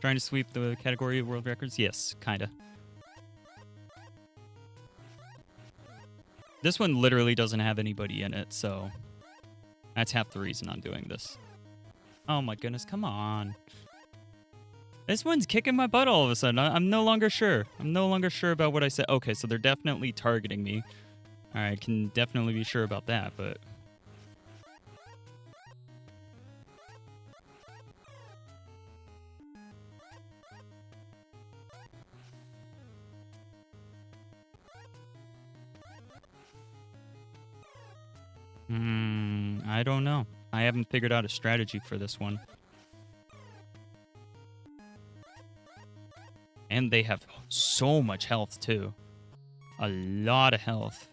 Trying to sweep the category of world records? Yes, kinda. This one literally doesn't have anybody in it, so that's half the reason I'm doing this. Oh my goodness, come on. This one's kicking my butt all of a sudden. I'm no longer sure. I'm no longer sure about what I said. Okay, so they're definitely targeting me. All right, can definitely be sure about that, but... I don't know. I haven't figured out a strategy for this one. And they have so much health, too. A lot of health.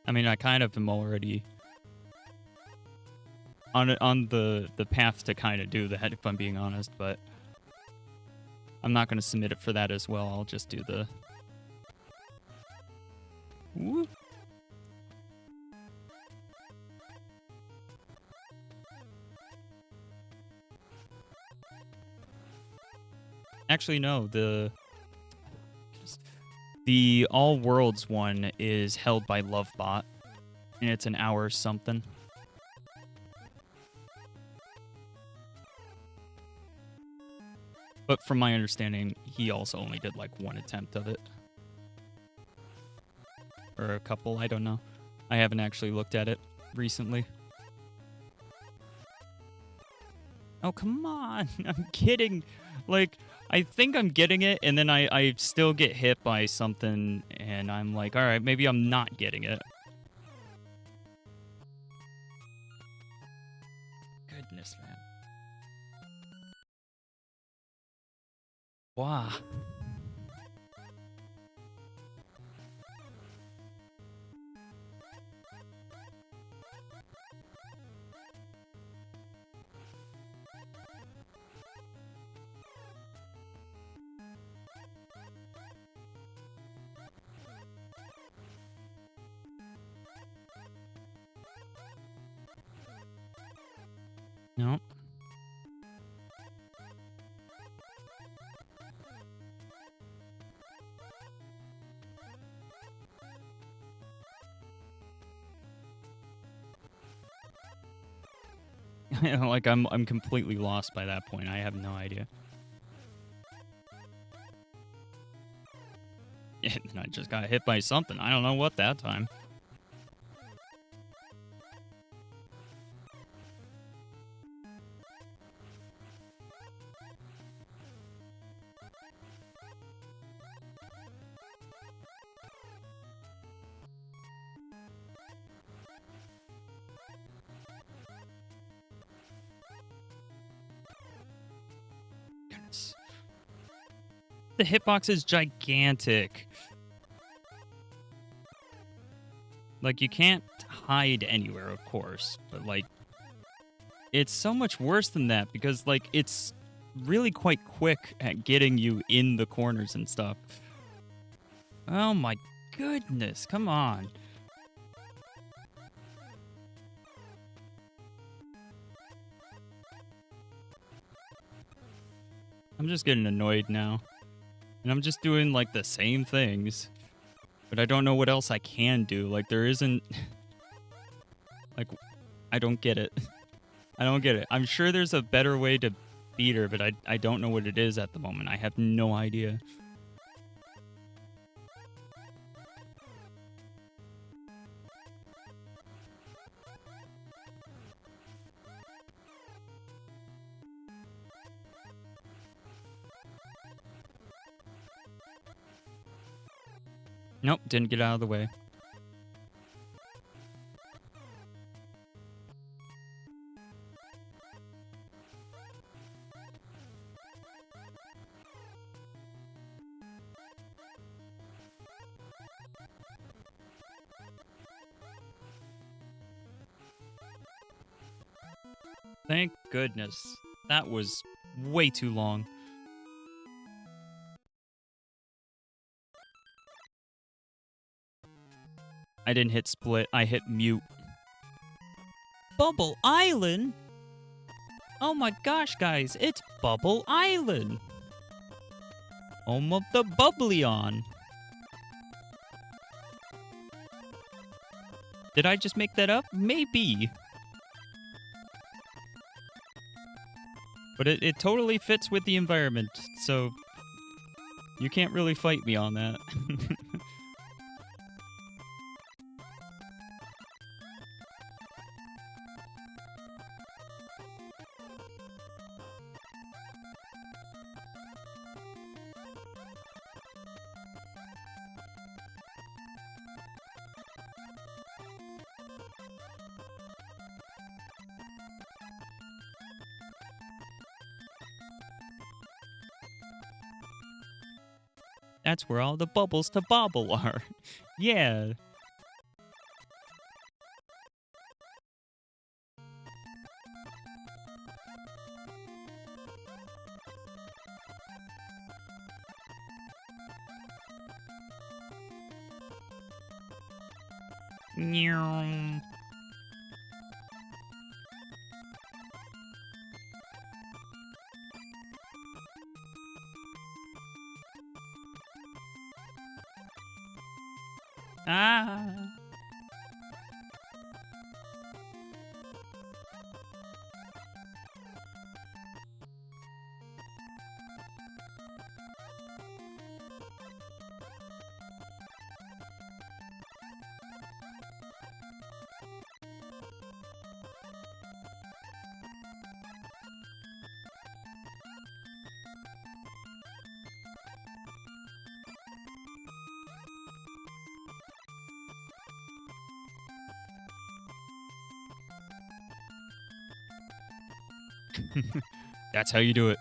I mean, I kind of am already on the path to kind of do that, if I'm being honest, but I'm not going to submit it for that as well. I'll just do the... Whoop. Actually, no. The All Worlds one is held by Lovebot, and it's an hour or something. But from my understanding, he also only did like one attempt of it. Or a couple, I don't know. I haven't actually looked at it recently. Oh, come on. I'm kidding. Like, I think I'm getting it, and then I still get hit by something, and I'm like, all right, maybe I'm not getting it. Goodness, man. Wow. Nope. Like I'm completely lost by that point. I have no idea. And I just got hit by something. I don't know what that time. Goodness. The hitbox is gigantic. Like, you can't hide anywhere, of course, but, like, it's so much worse than that because, like, it's really quite quick at getting you in the corners and stuff. Oh my goodness, come on. I'm just getting annoyed now. And I'm just doing, like, the same things. But I don't know what else I can do. Like, there isn't... Like, I don't get it. I don't get it. I'm sure there's a better way to beat her, but I don't know what it is at the moment. I have no idea. Nope, didn't get out of the way. Thank goodness. That was way too long. I didn't hit split, I hit mute. Bubble Island? Oh my gosh, guys, it's Bubble Island. Home of the Bubbleon. Did I just make that up? Maybe. But it totally fits with the environment, so you can't really fight me on that. That's where all the bubbles to bobble are. Yeah. Meow. Ah! That's how you do it.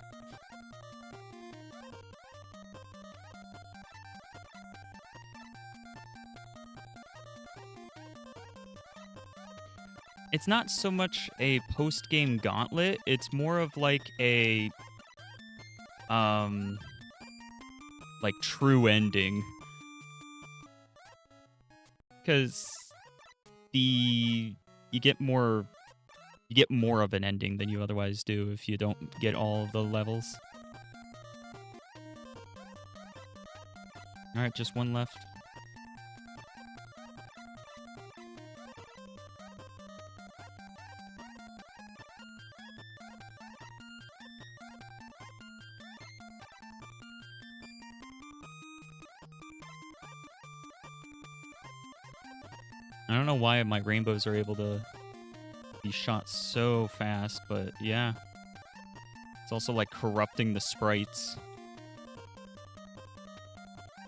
It's not so much a post-game gauntlet, it's more of like a like true ending. Cuz you get more of an ending than you otherwise do if you don't get all of the levels. All right, just one left. I don't know why my rainbows are able to be shot so fast, but yeah. It's also like corrupting the sprites.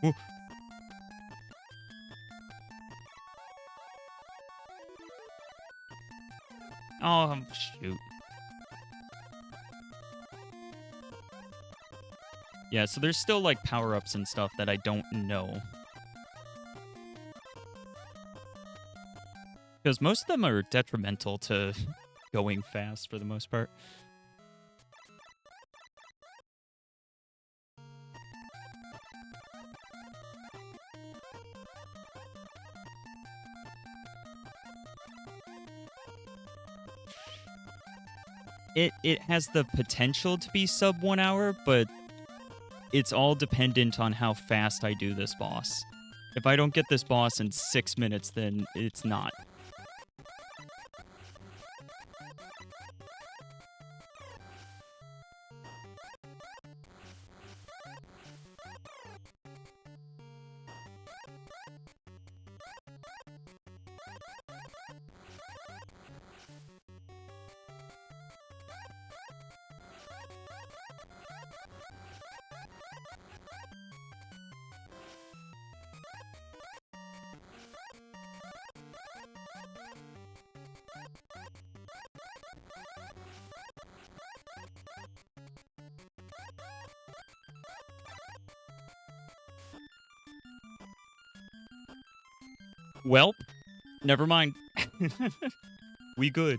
Ooh. Oh, shoot. Yeah, so there's still like power-ups and stuff that I don't know. Because most of them are detrimental to going fast for the most part. It has the potential to be sub 1 hour, but it's all dependent on how fast I do this boss. If I don't get this boss in 6 minutes, then it's not. Welp, never mind. We good.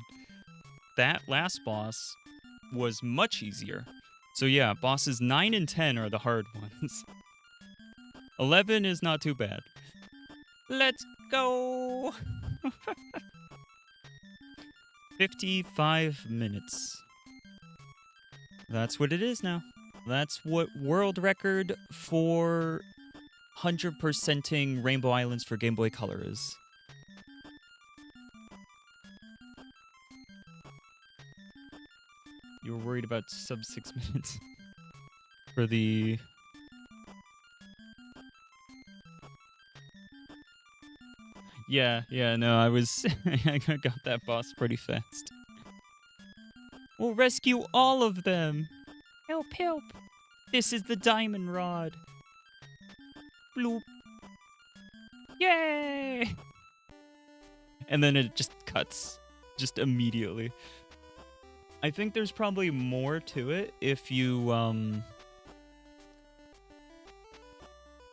That last boss was much easier. So yeah, bosses 9 and 10 are the hard ones. 11 is not too bad. Let's go! 55 minutes. That's what it is now. That's what world record for 100%ing Rainbow Islands for Game Boy Color is. You were worried about sub 6 minutes for the... Yeah, no, I was... I got that boss pretty fast. We'll rescue all of them! Help, help! This is the diamond rod! Bloop! Yay! And then it just cuts. Just immediately. I think there's probably more to it if you,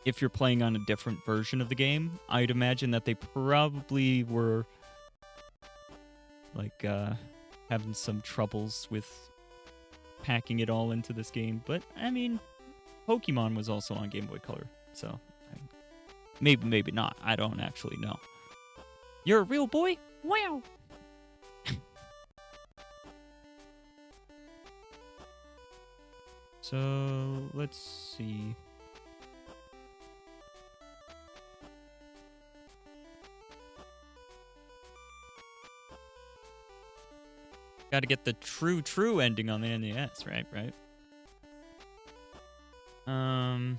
if you're playing on a different version of the game. I'd imagine that they probably were, like, having some troubles with packing it all into this game. But, I mean, Pokemon was also on Game Boy Color, so maybe not. I don't actually know. You're a real boy? Wow! So, let's see. Gotta get the true ending on the NES, right? Right. I'm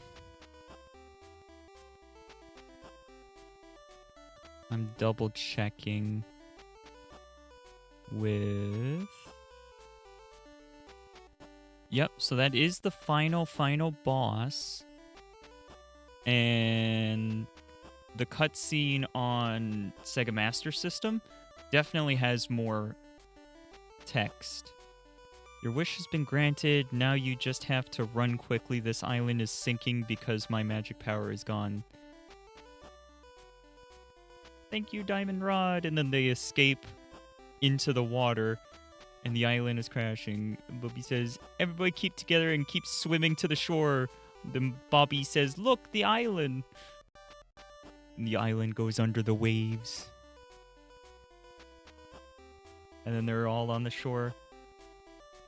double checking with... Yep, so that is the final boss. And the cutscene on Sega Master System definitely has more text. Your wish has been granted. Now you just have to run quickly. This island is sinking because my magic power is gone. Thank you, Diamond Rod. And then they escape into the water, and the island is crashing. Bobby says, everybody keep together and keep swimming to the shore. Then Bobby says, look, the island. And the island goes under the waves. And then they're all on the shore.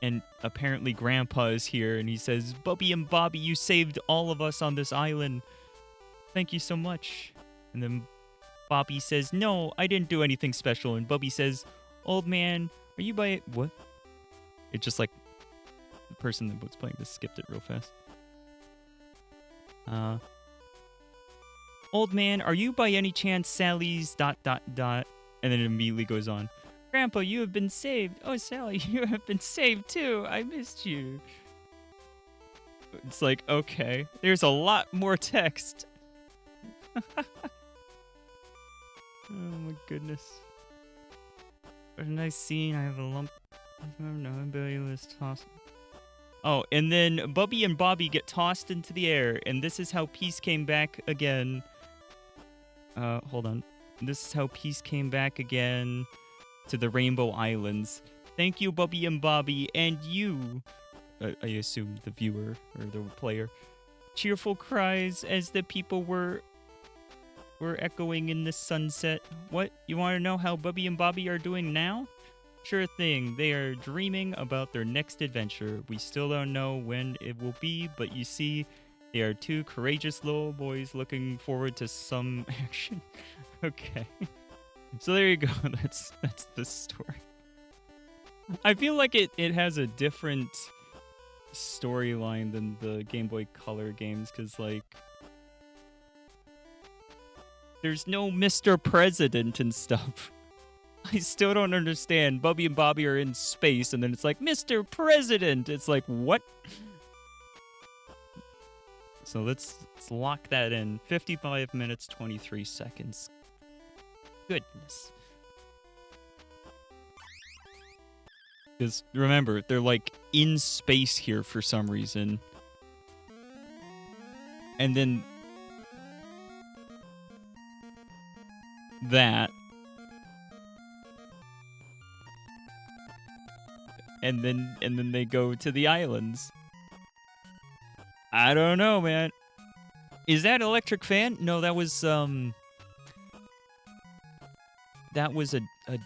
And apparently Grandpa is here, and he says, Bubby and Bobby, you saved all of us on this island. Thank you so much. And then Bobby says, no, I didn't do anything special. And Bubby says, old man, are you by... What? It's just like the person that was playing this skipped it real fast. Old man, are you by any chance Sally's ... And then it immediately goes on. Grandpa, you have been saved. Oh, Sally, you have been saved too. I missed you. It's like, okay. There's a lot more text. Oh my goodness. What a nice scene. I have a lump. No, ability was tossed. Oh, and then Bubby and Bobby get tossed into the air, and this is how peace came back again. Hold on. This is how peace came back again to the Rainbow Islands. Thank you, Bubby and Bobby, and you. I assume the viewer or the player. Cheerful cries as the people were echoing in the sunset. What? You want to know how Bubby and Bobby are doing now? Sure thing. They are dreaming about their next adventure. We still don't know when it will be, but you see, they are two courageous little boys looking forward to some action. Okay. So there you go. That's the story. I feel like it has a different storyline than the Game Boy Color games, because, like, there's no Mr. President and stuff. I still don't understand. Bubby and Bobby are in space, and then it's like, Mr. President! It's like, what? So let's lock that in. 55 minutes, 23 seconds. Goodness. Because, remember, they're, like, in space here for some reason. And then... that... And then they go to the islands. I don't know, man. Is that Electric Fan? No, that was a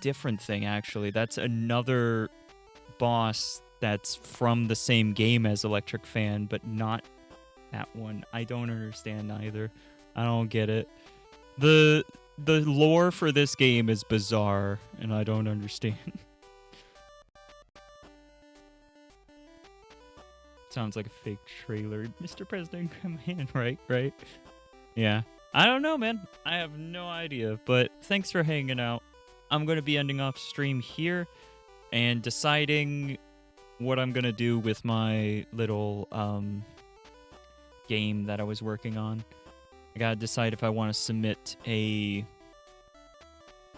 different thing, actually. That's another boss that's from the same game as Electric Fan, but not that one. I don't understand either. I don't get it. The lore for this game is bizarre, and I don't understand. Sounds like a fake trailer. Mr. President, come in, right? Yeah. I don't know, man. I have no idea, but thanks for hanging out. I'm going to be ending off stream here and deciding what I'm going to do with my little game that I was working on. I got to decide if I want to submit a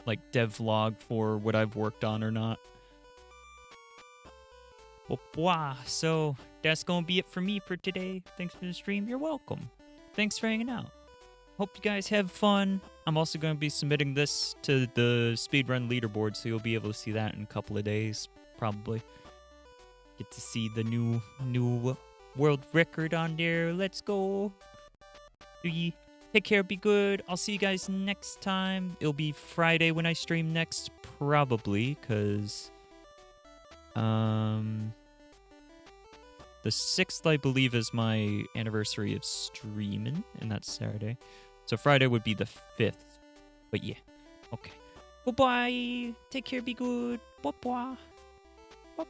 devlog for what I've worked on or not. Well, so that's going to be it for me for today. Thanks for the stream. You're welcome. Thanks for hanging out. Hope you guys have fun. I'm also going to be submitting this to the speedrun leaderboard, so you'll be able to see that in a couple of days, probably. Get to see the new world record on there. Let's go. Take care, be good. I'll see you guys next time. It'll be Friday when I stream next, probably, because... the 6th, I believe, is my anniversary of streaming, and that's Saturday. So Friday would be the 5th. But yeah. Okay. Bye-bye. Take care, be good. Bye-bye. Bye.